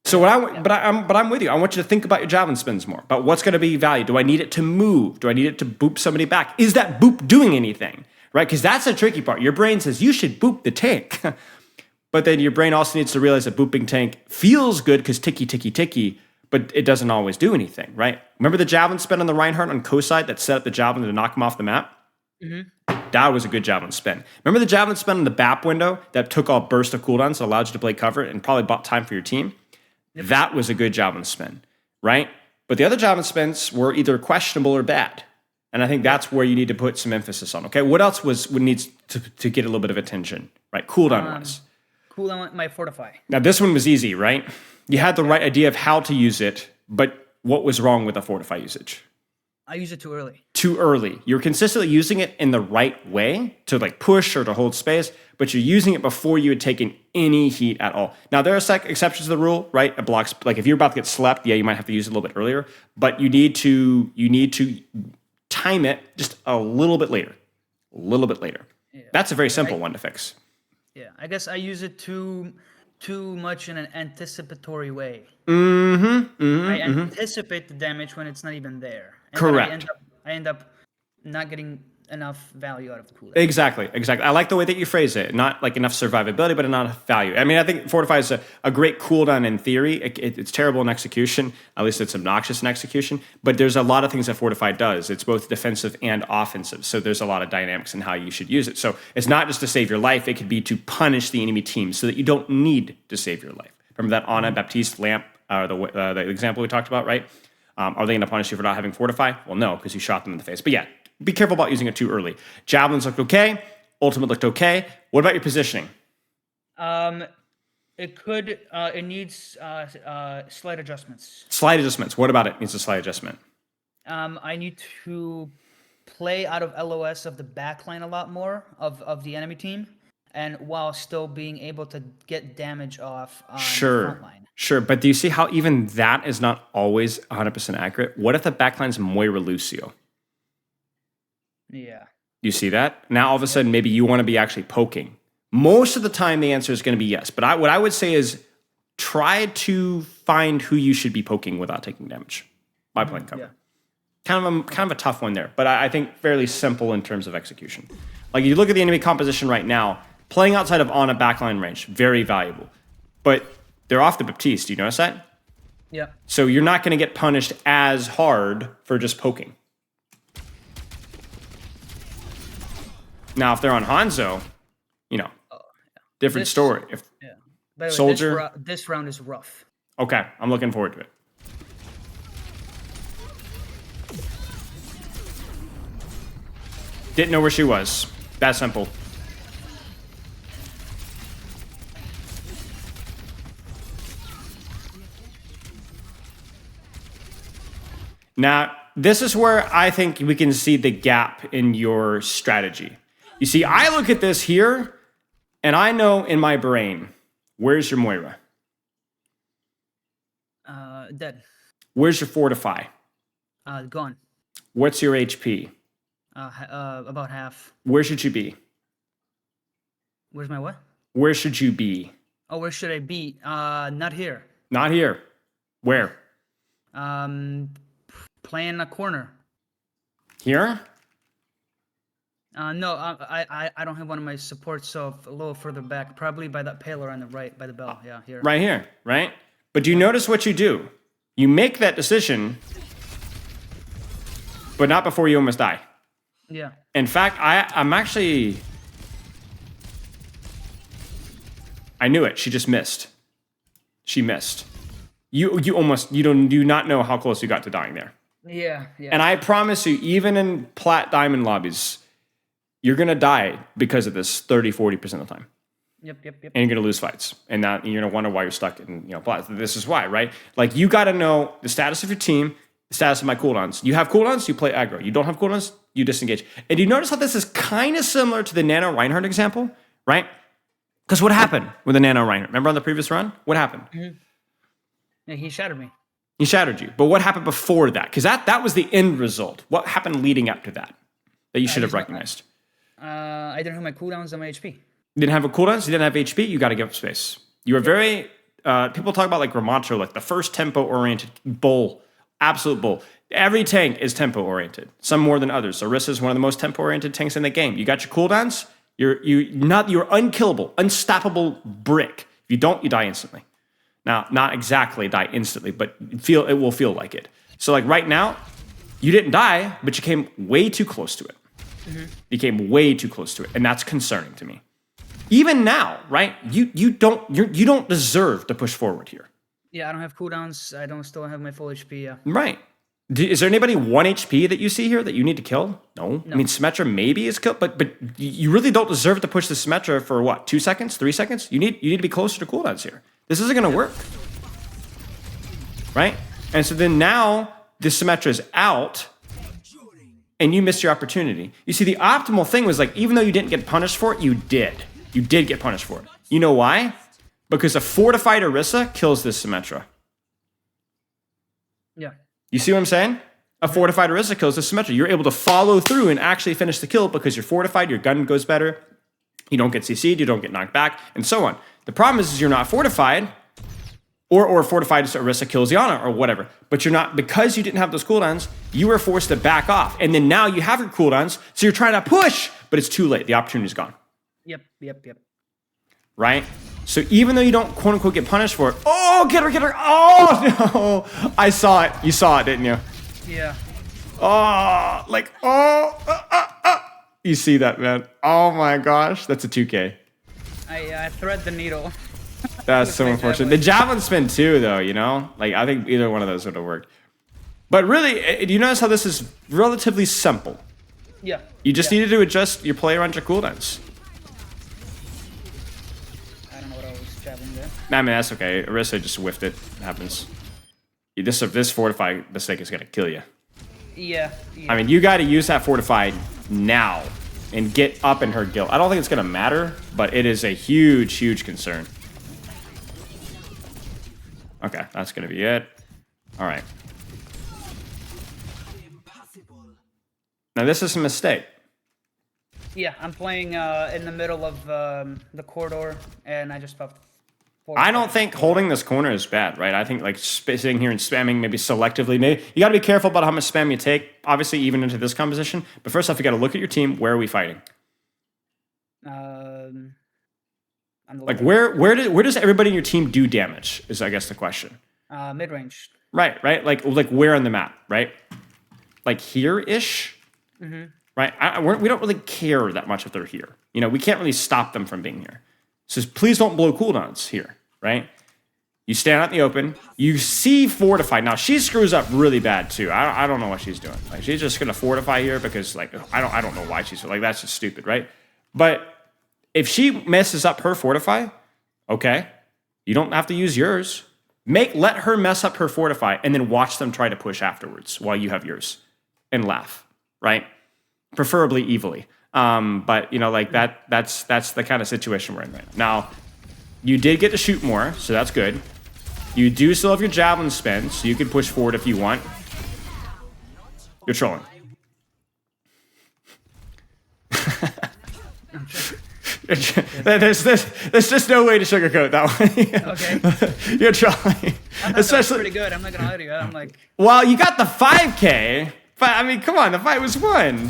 So I'm with you. I want you to think about your javelin spins more. About what's going to be value. Do I need it to move? Do I need it to boop somebody back? Is that boop doing anything? Right? Because that's the tricky part. Your brain says you should boop the tank, but then your brain also needs to realize that booping tank feels good because ticky. But it doesn't always do anything, right? Remember the javelin spin on the Reinhardt on co-side that set up the javelin to knock him off the map? Mm-hmm. That was a good javelin spin. Remember the javelin spin on the BAP window that took all burst of cooldowns, allowed you to play cover, and probably bought time for your team? Yep. That was a good javelin spin, right? But the other javelin spins were either questionable or bad. And I think that's where you need to put some emphasis on. Okay, what else would needs to get a little bit of attention, right? Cooldown wise. Cooldown, my fortify. Now this one was easy, right? You had the right idea of how to use it, but what was wrong with the fortify usage? I use it too early. Too early. You're consistently using it in the right way to like push or to hold space, but you're using it before you had taken any heat at all. Now there are exceptions to the rule, right? It blocks, like if you're about to get slept, yeah, you might have to use it a little bit earlier, but you need to time it just a little bit later. Yeah. That's a very simple one to fix. Yeah, I guess I use it too much in an anticipatory way. I anticipate the damage when it's not even there. And Correct. I end up not getting enough value out of the cooldown. Exactly. I like the way that you phrase it. Not like enough survivability, but not enough value. I mean, I think Fortify is a great cooldown in theory. It's terrible in execution. At least it's obnoxious in execution. But there's a lot of things that Fortify does. It's both defensive and offensive. So there's a lot of dynamics in how you should use it. So it's not just to save your life. It could be to punish the enemy team so that you don't need to save your life. Remember that Ana Baptiste lamp, the example we talked about, right? Are they going to punish you for not having Fortify? Well, no, because you shot them in the face. But yeah, be careful about using it too early. Javelins looked okay. Ultimate looked okay. What about your positioning? It needs slight adjustments. Slight adjustments. What about it needs a slight adjustment? I need to play out of LOS of the backline a lot more of the enemy team, and while still being able to get damage off on the front line. Sure, but do you see how even that is not always 100% accurate? What if the backline's Moira Lucio? Yeah. You see that? Now all of a sudden, maybe you want to be actually poking. Most of the time, the answer is going to be yes. But what I would say is try to find who you should be poking without taking damage by playing cover. Yeah. Kind of a tough one there, but I think fairly simple in terms of execution. Like you look at the enemy composition right now, playing outside of on a backline range, very valuable. But they're off the Baptiste. Do you notice that? Yeah. So you're not going to get punished as hard for just poking. Now, if they're on Hanzo, different story. By the way, Soldier, this round is rough. Okay, I'm looking forward to it. Didn't know where she was. That simple. Now, this is where I think we can see the gap in your strategy. You see, I look at this here, and I know in my brain, where's your Moira? Dead. Where's your Fortify? Gone. What's your HP? About half. Where should you be? Where's my what? Where should you be? Oh, where should I be? Not here. Not here. Where? Playing a corner. Here? No, I don't have one of my supports, so a little further back, probably by that paler on the right, by the bell. Yeah, here. Right here, right? But do you notice what you do? You make that decision, but not before you almost die. Yeah. In fact, I'm actually... I knew it. She just missed. She missed. You do not know how close you got to dying there. Yeah. And I promise you, even in plat diamond lobbies, you're going to die because of this 30-40% of the time. Yep. And you're going to lose fights. And you're going to wonder why you're stuck in plat. This is why, right? Like, you got to know the status of your team, the status of my cooldowns. You have cooldowns, you play aggro. You don't have cooldowns, you disengage. And you notice how this is kind of similar to the Nano Reinhardt example, right? Because what happened with the Nano Reinhardt? Remember on the previous run? What happened? Mm-hmm. Yeah, he shattered me. He shattered you. But what happened before that? Because that was the end result. What happened leading up to that you should have recognized? I didn't have my cooldowns on my HP. You didn't have a cooldowns, you didn't have HP, you got to give up space. You were very... people talk about like Ramacho, like the first tempo-oriented bull. Absolute bull. Every tank is tempo-oriented. Some more than others. Orisa is one of the most tempo-oriented tanks in the game. You got your cooldowns, you're unkillable, unstoppable brick. If you don't, you die instantly. Now, not exactly die instantly, but it will feel like it. So like right now, you didn't die, but you came way too close to it. Mm-hmm. You came way too close to it, and that's concerning to me. Even now, right? You don't deserve to push forward here. Yeah, I don't have cooldowns. I don't still have my full HP. Yeah. Right. Is there anybody 1 HP that you see here that you need to kill? No. I mean, Symmetra maybe is killed, but you really don't deserve to push the Symmetra for what? 2 seconds? 3 seconds? You need to be closer to cooldowns here. This isn't going to work. Right? And so then now the Symmetra is out and you missed your opportunity. You see, the optimal thing was like, even though you didn't get punished for it, you did. You did get punished for it. You know why? Because a fortified Orisa kills this Symmetra. Yeah. You see what I'm saying? A fortified Orisa kills the Symmetra. You're able to follow through and actually finish the kill because you're fortified, your gun goes better, you don't get CC'd, you don't get knocked back, and so on. The problem is you're not fortified, or fortified Orisa kills Yana, or whatever. But you're not, because you didn't have those cooldowns, you were forced to back off. And then now you have your cooldowns, so you're trying to push, but it's too late. The opportunity's gone. Yep. Right? So even though you don't quote unquote get punished for it, oh, get her, oh no, I saw it. You saw it, didn't you? Yeah. Oh, like, you see that, man? Oh my gosh, that's a 2K. I thread the needle. That's so unfortunate. The javelin spin too, though, you know? Like, I think either one of those would have worked. But really, do you notice how this is relatively simple? Yeah. You just needed to adjust your player on your cooldowns. I don't know what I was jabbing there. I mean, that's okay. Orisa just whiffed it. It happens. This fortify mistake is going to kill you. Yeah. I mean, you got to use that fortified now and get up in her guild. I don't think it's going to matter, but it is a huge, huge concern. Okay, that's going to be it. All right. Now, this is a mistake. Yeah, I'm playing in the middle of the corridor, and I just buffed. I don't think holding this corner is bad, right? I think like sitting here and spamming maybe selectively. Maybe you got to be careful about how much spam you take, obviously, even into this composition. But first off, you got to look at your team. Where are we fighting? Like where does everybody in your team do damage? Is I guess the question. Mid range. Right. Like where on the map, right? Like here-ish, right? We don't really care that much if they're here. You know, we can't really stop them from being here. So please don't blow cooldowns here, right? You stand out in the open. You see fortified. Now she screws up really bad too. I don't know what she's doing. Like she's just gonna fortify here because like I don't know why she's like that's just stupid, right? But if she messes up her fortify, okay, you don't have to use yours. Let her mess up her fortify and then watch them try to push afterwards while you have yours and laugh, right? Preferably evilly. But you know, like that's the kind of situation we're in right now. Now, you did get to shoot more, so that's good. You do still have your javelin spin, so you can push forward if you want. You're trolling. There's just no way to sugarcoat that one. Okay. You're trolling. Especially pretty good. I'm not gonna lie to you. I'm like. Well, you got the 5K, but I mean, come on, the fight was won.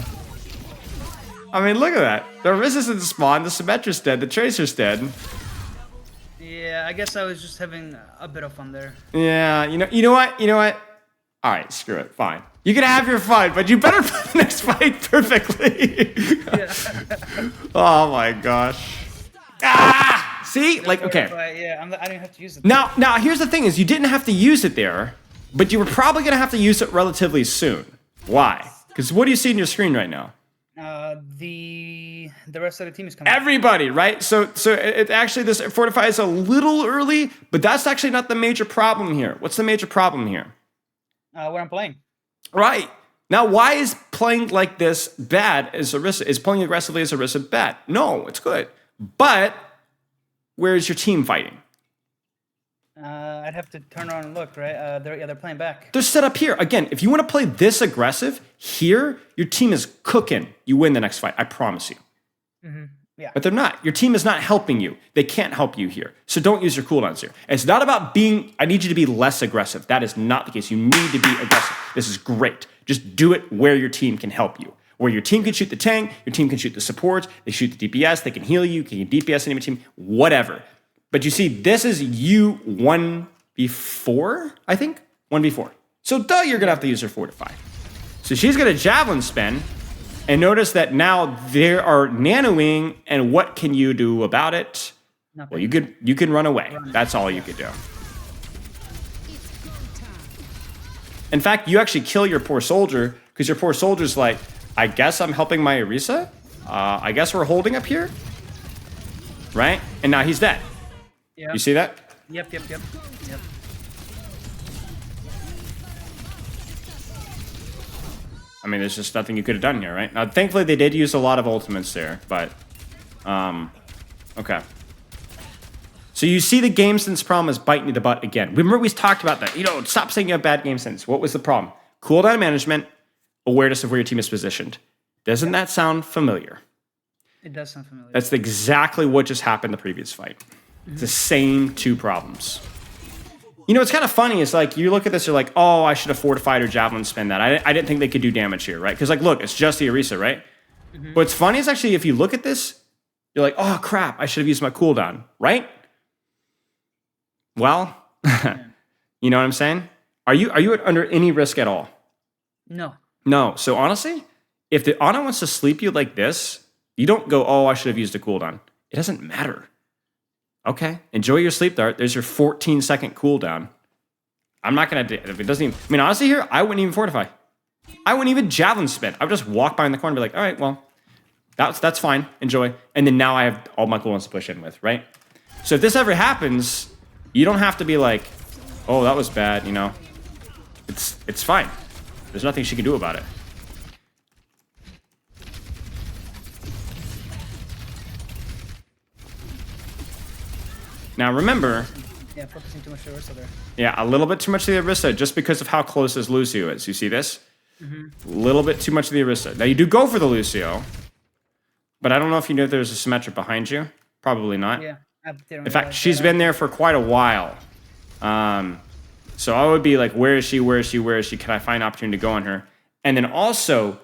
I mean, look at that. The resistance spawn, the Symmetra's dead, the Tracer's dead. Yeah, I guess I was just having a bit of fun there. Yeah, you know what? All right, screw it, fine. You can have your fun, but you better play the next fight perfectly. Oh my gosh. Ah! See? Like, okay. Yeah, I didn't have to use it. Now, here's the thing is you didn't have to use it there, but you were probably going to have to use it relatively soon. Why? Because what do you see in your screen right now? The rest of the team is coming. Everybody, right? So it actually, this fortify is a little early, but that's actually not the major problem here. What's the major problem here? Where I'm playing. Right. Now, why is playing like this bad as Orisa? Is playing aggressively as Orisa bad? No, it's good. But where's your team fighting? I'd have to turn around and look, right? They're playing back. They're set up here. Again, if you want to play this aggressive, here, your team is cooking. You win the next fight. I promise you. Yeah. But they're not. Your team is not helping you. They can't help you here. So don't use your cooldowns here. It's not about I need you to be less aggressive. That is not the case. You need to be aggressive. This is great. Just do it where your team can help you. Where your team can shoot the tank, your team can shoot the supports, they shoot the DPS, they can heal you, can DPS enemy team, whatever. But you see, this is you 1v4, I think? 1v4. So duh, you're going to have to use her fortify. So she's going to javelin spin. And notice that now there are nanoing, and what can you do about it? Nothing. Well, you can run away. That's all you could do. In fact, you actually kill your poor soldier because your poor soldier's like, I guess I'm helping my Orisa. I guess we're holding up here, right? And now he's dead. Yeah. You see that? Yep. I mean, there's just nothing you could have done here, right? Now, thankfully, they did use a lot of ultimates there, but... okay. So you see the game sense problem is biting you the butt again. Remember we talked about that. Stop saying you have bad game sense. What was the problem? Cooldown management, awareness of where your team is positioned. Doesn't that sound familiar? It does sound familiar. That's exactly what just happened in the previous fight. It's the same two problems. What's kind of funny is like you look at this, you're like, oh, I should have fortified or javelin spin that. I didn't think they could do damage here, right? Because look, it's just the Orisa, right? What's funny is actually if you look at this, you're like, oh crap, I should have used my cooldown, right? Well, you know what I'm saying? Are you under any risk at all? No. No. So honestly, if the Ana wants to sleep you like this, you don't go, oh, I should have used a cooldown. It doesn't matter. Okay, enjoy your sleep dart. There's your 14-second cooldown. I'm not gonna. If it doesn't even. I mean, honestly, here I wouldn't even fortify. I wouldn't even javelin spin. I would just walk behind the corner and be like, all right, well, that's fine. Enjoy. And then now I have all my cooldowns to push in with, right? So if this ever happens, you don't have to be like, oh, that was bad. It's fine. There's nothing she can do about it. Now remember, Yeah, focusing too much on Orisa there. yeah, a little bit too much of the Orisa just because of how close this Lucio is. You see this? A little bit too much of the Orisa. Now you do go for the Lucio, but I don't know if you know there's a Symmetra behind you. Probably not. Yeah. In fact, she's been there for quite a while. So I would be like, where is she? Where is she? Where is she? Can I find an opportunity to go on her? And then also,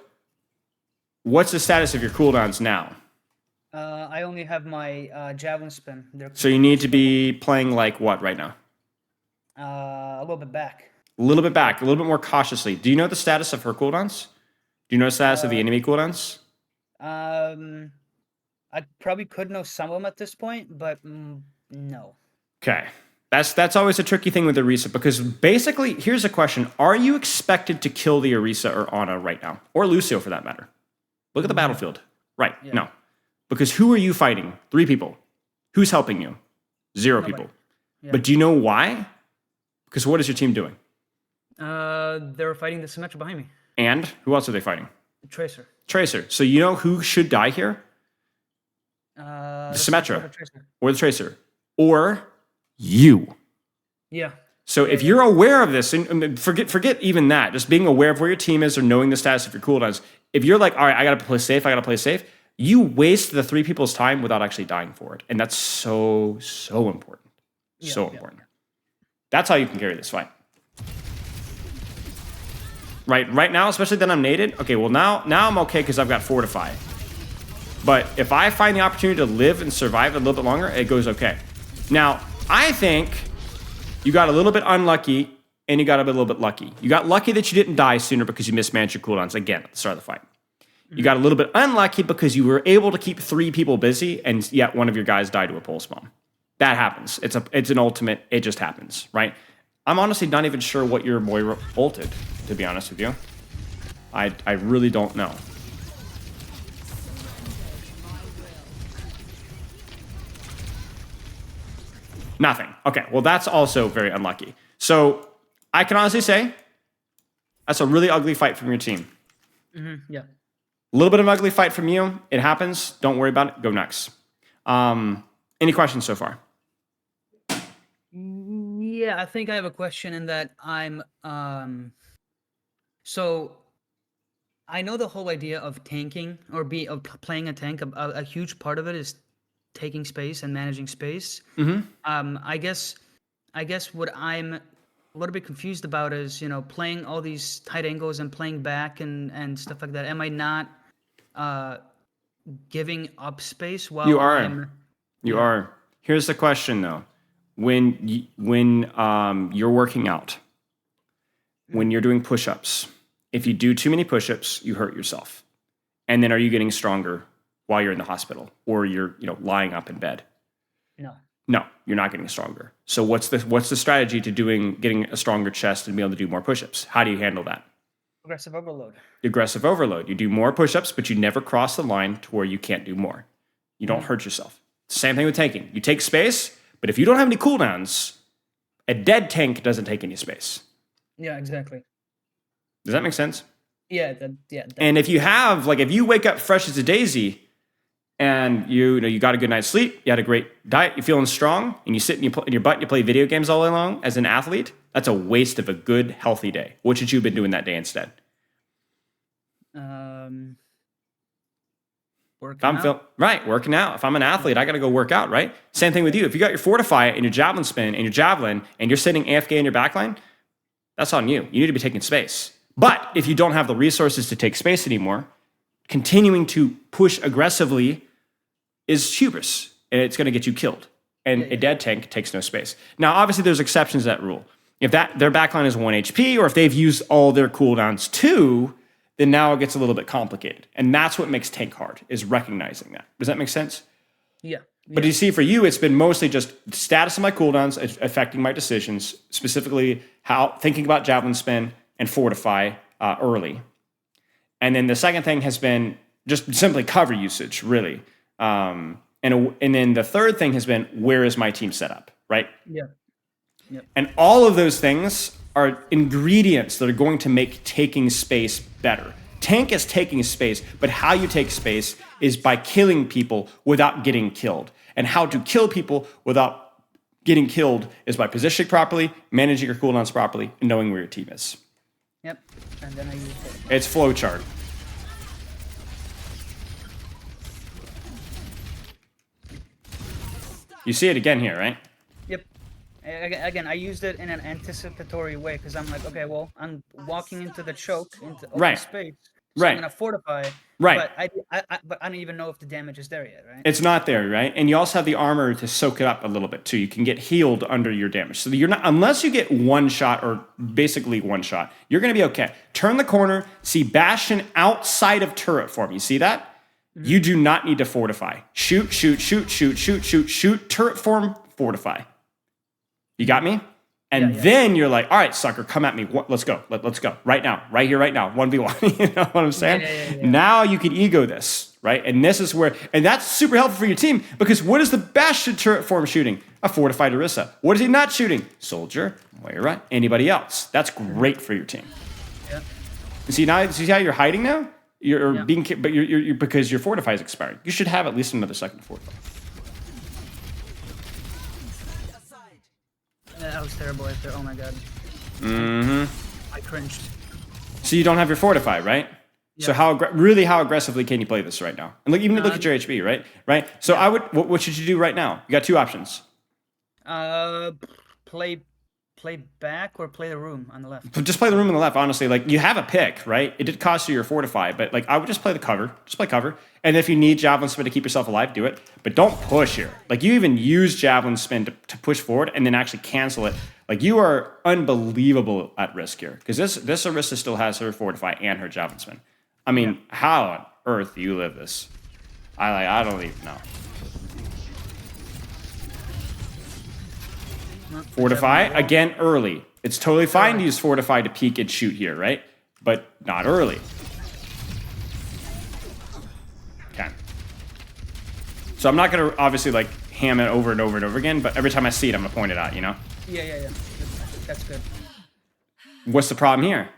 what's the status of your cooldowns now? I only have my javelin spin. So you need to be playing like what right now? A little bit back. A little bit back, a little bit more cautiously. Do you know the status of her cooldowns? Do you know the status of the enemy cooldowns? I probably could know some of them at this point, but no. Okay. That's always a tricky thing with Orisa because basically, here's a question. Are you expected to kill the Orisa or Ana right now? Or Lucio for that matter? Look at the battlefield. Right, Yeah. no. Because who are you fighting? 3 people. Who's helping you? 0 Nobody. people. Yeah. But do you know why? Because what is your team doing? They were fighting the Symmetra behind me. And who else are they fighting? Tracer. Tracer. So you know who should die here? The Symmetra. Tracer. Or the Tracer. Or you. Yeah. So if you're aware of this, and forget even that, just being aware of where your team is or knowing the status of your cooldowns, if you're like, all right, I gotta play safe, you waste the 3 people's time without actually dying for it. And that's so important. So important. That's how you can carry this fight. Right now, especially that I'm naded, okay, well now I'm okay because I've got Fortify. But if I find the opportunity to live and survive a little bit longer, it goes okay. Now, I think you got a little bit unlucky and you got a little bit lucky. You got lucky that you didn't die sooner because you mismanaged your cooldowns again at the start of the fight. You got a little bit unlucky because you were able to keep 3 people busy and yet one of your guys died to a pulse bomb. That happens. It's an ultimate. It just happens, right? I'm honestly not even sure what your Moira ulted, to be honest with you. I really don't know. Nothing. Okay, well, that's also very unlucky. So I can honestly say that's a really ugly fight from your team. Yeah. A little bit of an ugly fight from you. It happens. Don't worry about it. Go next. Any questions so far? Yeah, I think I have a question in that I'm so I know the whole idea of tanking or of playing a tank. A huge part of it is taking space and managing space. I guess what I'm a little bit confused about is playing all these tight angles and playing back and stuff like that. Am I not giving up space while You are. I'm You are. Here's the question though. When you're working out, when you're doing push-ups, if you do too many push-ups, you hurt yourself. And then are you getting stronger while you're in the hospital or you're lying up in bed? No. No, you're not getting stronger. So what's the strategy to getting a stronger chest and be able to do more push-ups? How do you handle that? Aggressive overload. Aggressive overload. You do more push-ups, but you never cross the line to where you can't do more. You don't hurt yourself. Same thing with tanking. You take space, but if you don't have any cooldowns, a dead tank doesn't take any space. Yeah, exactly. Does that make sense? Yeah, And if you have, like, if you wake up fresh as a daisy and you got a good night's sleep, you had a great diet, you're feeling strong, and you sit in your butt and you play video games all day long as an athlete, that's a waste of a good, healthy day. What should you have been doing that day instead? Working out. Working out. If I'm an athlete, I got to go work out, right? Same thing with you. If you got your fortify and your javelin spin and your javelin and you're sitting AFK in your backline, that's on you. You need to be taking space. But if you don't have the resources to take space anymore, continuing to push aggressively is hubris, and it's going to get you killed. And a dead tank takes no space. Now, obviously, there's exceptions to that rule. If their backline is 1 HP, or if they've used all their cooldowns too, then now it gets a little bit complicated. And that's what makes tank hard, is recognizing that. Does that make sense? Yeah. But you see, for you, it's been mostly just status of my cooldowns affecting my decisions, specifically thinking about javelin spin and fortify early. And then the second thing has been just simply cover usage, really. And then the third thing has been, where is my team set up, right? Yeah. Yep. And all of those things are ingredients that are going to make taking space better. Tank is taking space, but how you take space is by killing people without getting killed. And how to kill people without getting killed is by positioning properly, managing your cooldowns properly, and knowing where your team is. Yep. And then I use it. It's flowchart. You see it again here, right? Yep. Again, I used it in an anticipatory way because I'm like, okay, well, I'm walking into the choke, into open space. So I'm gonna fortify. Right. But I don't even know if the damage is there yet, right? It's not there, right? And you also have the armor to soak it up a little bit too. You can get healed under your damage. So you're not, unless you get one shot or basically one shot, you're gonna be okay. Turn the corner, see Bastion outside of turret form. You see that? Mm-hmm. You do not need to fortify. Shoot, turret form, fortify. You got me? And then you're like, all right, sucker, come at me. Let's go. Let's go. Right now. Right here, right now. 1v1. You know what I'm saying? Yeah. Now you can ego this, right? And this is where, and that's super helpful for your team because what is the Bastion turret form shooting? A fortified Orisa. What is he not shooting? Soldier, Moira, anybody else. That's great for your team. Yeah. See how you're hiding now? You're being, but you're because your fortify is expired. You should have at least another second to fortify. That was terrible right there. Oh my god. I cringed. So you don't have your fortify, right? Yeah. So how aggressively can you play this right now? And look at your HP, right? Right. So I would. What should you do right now? You got two options. Play back or play the room on the left. Just play the room on the left. Honestly, like you have a pick, right? It did cost you your fortify, but like I would just play the cover. Just play cover. And if you need javelin spin to keep yourself alive, do it. But don't push here. Like you even use javelin spin to push forward and then actually cancel it. Like you are unbelievable at risk here because this Orisa still has her fortify and her javelin spin. I mean, how on earth do you live this? I don't even know. Fortify, again, early. It's totally fine to use Fortify to peek and shoot here, right? But not early. Okay. So I'm not going to obviously like ham it over and over and over again, but every time I see it, I'm going to point it out, you know? Yeah. That's good. What's the problem here?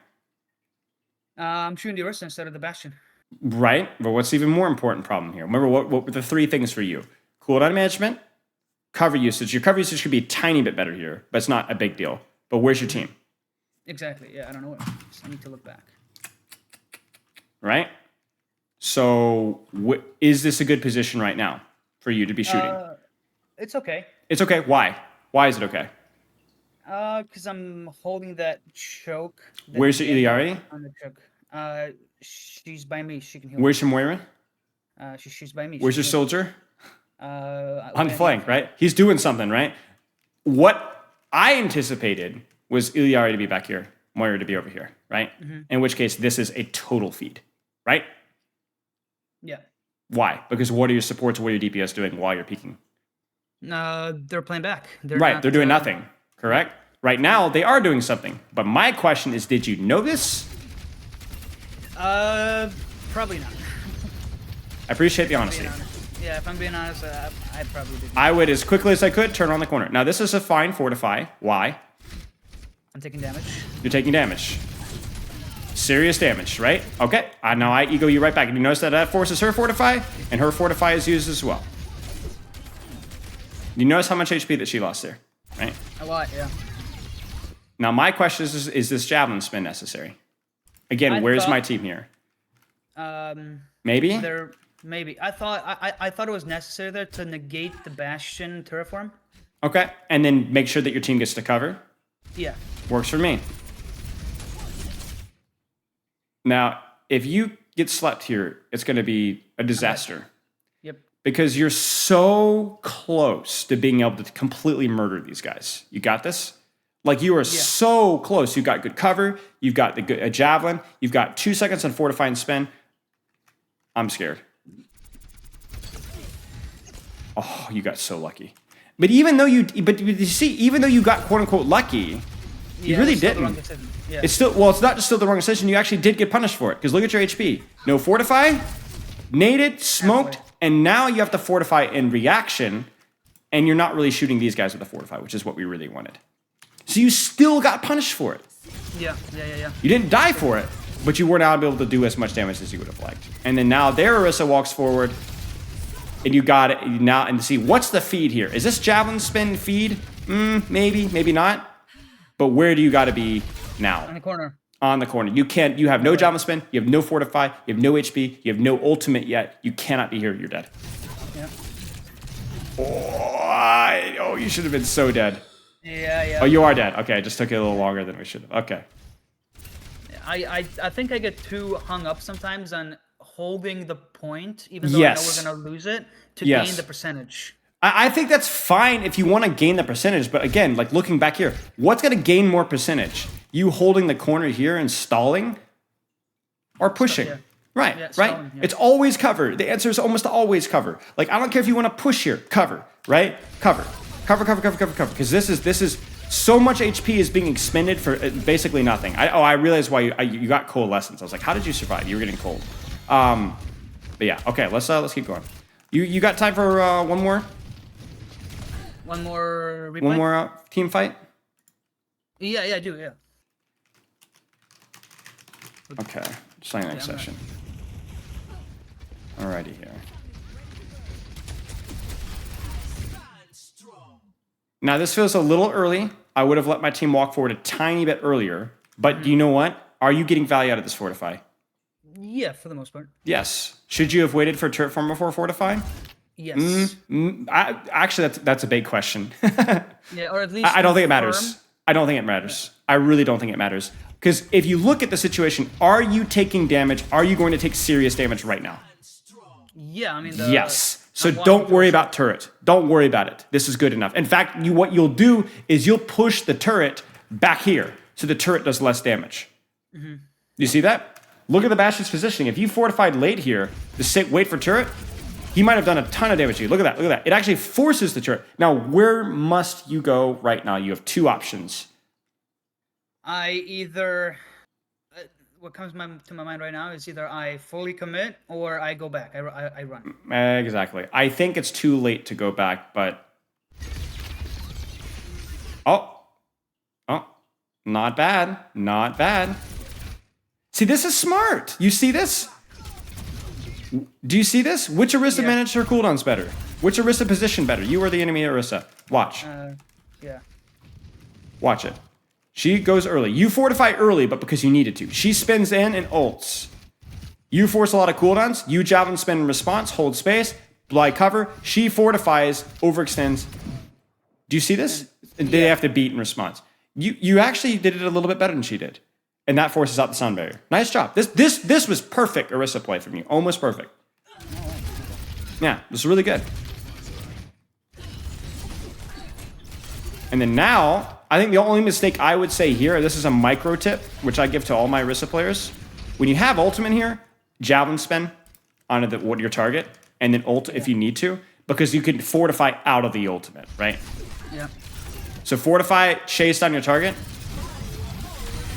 I'm shooting the Orisa instead of the Bastion. Right, but what's the even more important problem here? Remember, what were the three things for you? Cooldown management, cover usage. Your cover usage could be a tiny bit better here, but it's not a big deal. But where's your team? Exactly. Yeah, I don't know what. I need to look back. Right. So, is this a good position right now for you to be shooting? It's okay. It's okay. Why? Why is it okay? Because I'm holding that choke. Where's your Iliari? On the choke. She's by me. She can heal. Where's your Moira? She's by me. Where's your soldier? On the flank, right? He's doing something, right? What I anticipated was Iliari to be back here, Moira to be over here, right? Mm-hmm. In which case, this is a total feed, right? Yeah. Why? Because what are your supports, what are your DPS doing while you're peeking? They're playing back. They're Right, not, they're doing nothing, correct? Right now, they are doing something. But my question is, did you know this? Probably not. I appreciate the honesty. Yeah, if I'm being honest, I probably didn't. I would, as quickly as I could, turn on the corner. Now, this is a fine fortify. Why? I'm taking damage. You're taking damage. Serious damage, right? Okay. Now I ego you right back. And you notice that that forces her fortify, and her fortify is used as well. You notice how much HP that she lost there, right? A lot, yeah. Now, my question is this javelin spin necessary? Again, where's my team here? Maybe? Maybe. I thought it was necessary there to negate the Bastion terraform. Okay. And then make sure that your team gets to cover? Yeah. Works for me. Now, if you get slept here, it's going to be a disaster. Yep. Because you're so close to being able to completely murder these guys. You got this? Like, you are so close. You've got good cover. You've got a javelin. You've got 2 seconds on fortify and spin. I'm scared. Oh, you got so lucky. But even though you see, even though you got quote unquote lucky, you really didn't. Yeah. It's still, well, it's not just still the wrong decision. You actually did get punished for it. Because look at your HP. No fortify, naded, smoked, and now you have to fortify in reaction, and you're not really shooting these guys with a fortify, which is what we really wanted. So you still got punished for it. Yeah. You didn't die for it, but you were not able to do as much damage as you would have liked. And then now there Orisa walks forward, and you got it now. And see, what's the feed here? Is this javelin spin feed? Maybe, maybe not. But where do you got to be now? On the corner. On the corner. You have no javelin spin, you have no fortify, you have no HP, you have no ultimate yet. You cannot be here, you're dead. Yeah. Oh, you should have been so dead. Yeah. Oh, you are dead. Okay, it just took you a little longer than we should have. Okay. I think I get too hung up sometimes on holding the point, even though I know we're going to lose it, to gain the percentage. I think that's fine if you want to gain the percentage, but again, like looking back here, what's going to gain more percentage? You holding the corner here and stalling, or pushing? Right, right? Stalling, yeah. It's always cover. The answer is almost always cover. Like, I don't care if you want to push here, cover, right? Cover. Because this is so much HP is being expended for basically nothing. I realized why you got coalescence. I was like, how did you survive? You were getting cold. But yeah, okay, let's keep going. You got time for one more? One more replay? One more team fight? Yeah, I do, yeah. Okay, starting next session. Alrighty here. Now this feels a little early. I would have let my team walk forward a tiny bit earlier, but do you know what? Are you getting value out of this fortify? Yeah, for the most part. Yes. Should you have waited for turret form before fortify? Yes. Actually, that's a big question. Yeah, or at least I don't think it matters. I don't think it matters. I really don't think it matters. Because if you look at the situation, are you taking damage? Are you going to take serious damage right now? Yeah, I mean... Yes. So don't worry about turret. Don't worry about it. This is good enough. In fact, what you'll do is you'll push the turret back here so the turret does less damage. Mm-hmm. You see that? Look at the Bastion's positioning. If you fortified late here to wait for turret, he might have done a ton of damage to you. Look at that. Look at that. It actually forces the turret. Now, where must you go right now? You have two options. I either... what comes to my mind right now is either I fully commit or I go back. I run. Exactly. I think it's too late to go back, but... Oh, not bad. Not bad. See, this is smart. You see this? Do you see this? Which Orisa managed her cooldowns better? Which Orisa position better? You or the enemy Orisa? Watch. Yeah. Watch it. She goes early. You fortify early, but because you needed to. She spins in and ults. You force a lot of cooldowns. You javelin spin in response, hold space, blind cover. She fortifies, overextends. Do you see this? They have to beat in response. You actually did it a little bit better than she did. And that forces out the sound barrier. Nice job. This was perfect Orisa play from you. Almost perfect. Yeah, this is really good. And then now, I think the only mistake I would say here, this is a micro tip, which I give to all my Orisa players. When you have ultimate here, javelin spin onto your target, and then ult if you need to. because you can fortify out of the ultimate, right? Yeah. So fortify, chase down your target,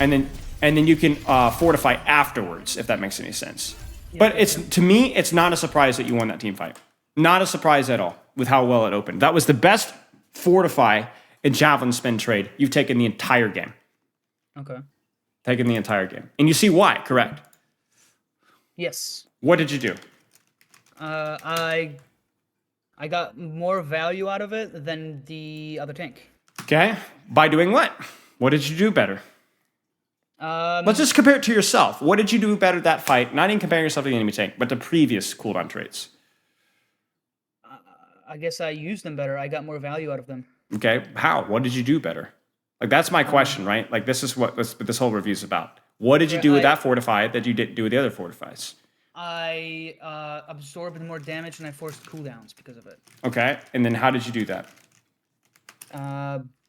and then you can fortify afterwards, if that makes any sense. But to me, it's not a surprise that you won that team fight. Not a surprise at all with how well it opened. That was the best fortify and javelin spin trade you've taken the entire game. Okay. Taken the entire game. And you see why, correct? Yes. What did you do? I got more value out of it than the other tank. Okay. By doing what? What did you do better? Let's just compare it to yourself. What did you do better that fight? Not even comparing yourself to the enemy tank, but the previous cooldown traits. I guess I used them better. I got more value out of them. Okay. How? What did you do better? Like, that's my question, right? Like, this is what this whole review is about. What did you do with that fortify that you didn't do with the other fortifies? I absorbed more damage and I forced cooldowns because of it. Okay. And then how did you do that?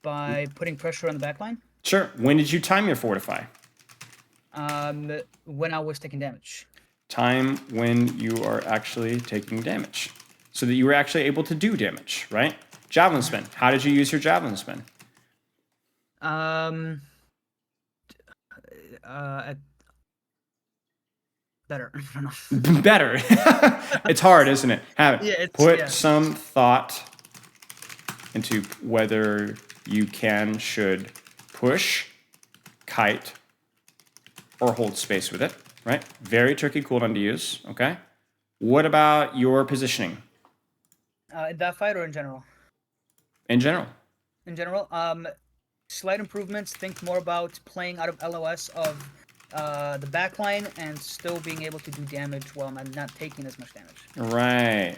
By putting pressure on the backline. Sure. When did you time your fortify? When I was taking damage. Time when you are actually taking damage. So that you were actually able to do damage, right? Javelin spin. How did you use your javelin spin? Better. I don't know. Better. It's hard, isn't it? Have it. Yeah, Put some thought into whether you should push, kite, or hold space with it, right? Very tricky cooldown to use, okay? What about your positioning? In that fight or in general? In general. In general, slight improvements. Think more about playing out of LOS of the backline and still being able to do damage while I'm not taking as much damage. Right.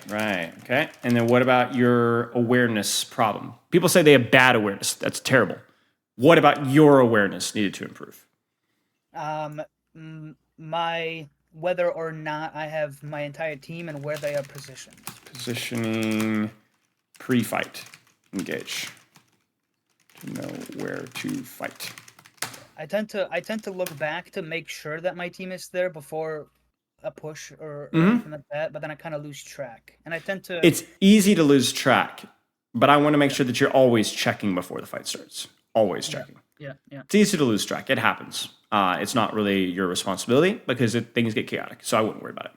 Okay. And then what about your awareness problem? People say they have bad awareness. That's terrible. What about your awareness needed to improve? My whether or not I have my entire team and where they are positioned. Positioning, pre-fight, engage. To know where to fight. I tend to look back to make sure that my team is there before a push or anything like that, but then I kind of lose track. And I tend to... It's easy to lose track, but I want to make sure that you're always checking before the fight starts. Always checking. Yeah. It's easy to lose track. It happens. It's not really your responsibility because things get chaotic, so I wouldn't worry about it.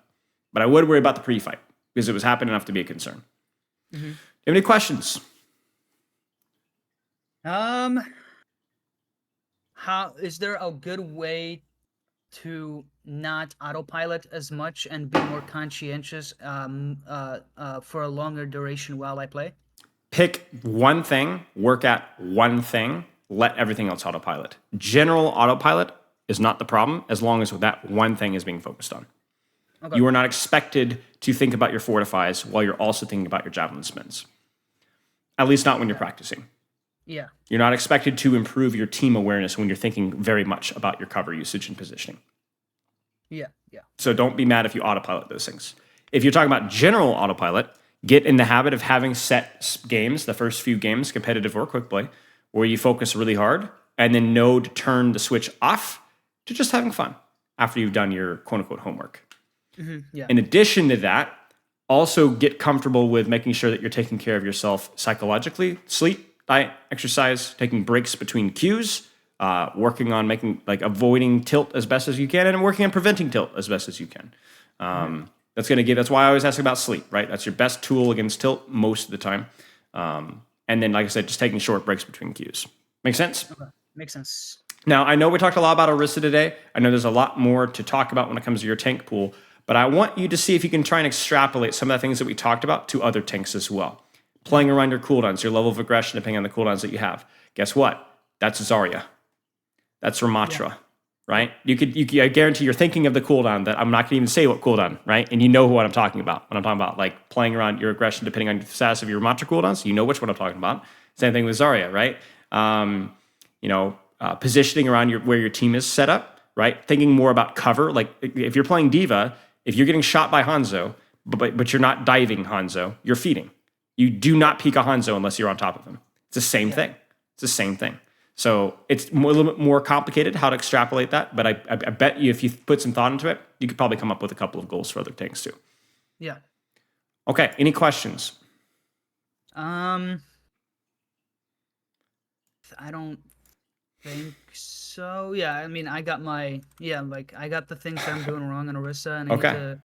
But I would worry about the pre-fight because it was happening enough to be a concern. Do you have any questions? How is there a good way to not autopilot as much and be more conscientious for a longer duration while I play? Pick one thing, work at one thing, let everything else autopilot. General autopilot is not the problem as long as that one thing is being focused on. Okay. You are not expected to think about your fortifies while you're also thinking about your javelin spins. At least not when you're practicing. Yeah. You're not expected to improve your team awareness when you're thinking very much about your cover usage and positioning. Yeah. So don't be mad if you autopilot those things. If you're talking about general autopilot, get in the habit of having set games, the first few games, competitive or quick play, where you focus really hard and then know to turn the switch off to just having fun after you've done your quote-unquote homework. Yeah. In addition to that, also get comfortable with making sure that you're taking care of yourself psychologically, sleep, diet, exercise, taking breaks between cues, working on avoiding tilt as best as you can, and working on preventing tilt as best as you can. That's why I always ask about sleep, right? That's your best tool against tilt most of the time. And then, like I said, just taking short breaks between cues. Make sense? Okay. Makes sense. Now, I know we talked a lot about Orisa today. I know there's a lot more to talk about when it comes to your tank pool, but I want you to see if you can try and extrapolate some of the things that we talked about to other tanks as well. Playing around your cooldowns, your level of aggression, depending on the cooldowns that you have. Guess what? That's Zarya. That's Ramatra, right? I guarantee you're thinking of the cooldown that I'm not going to even say what cooldown, right? And you know what I'm talking about. When I'm talking about like playing around your aggression, depending on the status of your Ramatra cooldowns, you know which one I'm talking about. Same thing with Zarya, right? Positioning around where your team is set up, right? Thinking more about cover. Like if you're playing Diva, if you're getting shot by Hanzo, but you're not diving Hanzo, you're feeding. You do not peek a Hanzo unless you're on top of him. It's the same thing. It's the same thing. So it's a little bit more complicated how to extrapolate that, but I bet you if you put some thought into it, you could probably come up with a couple of goals for other tanks too. Yeah. Okay, any questions? Um, I don't think so. Yeah, I mean, I got my like I got the things that I'm doing wrong on Orisa, and I need Okay. to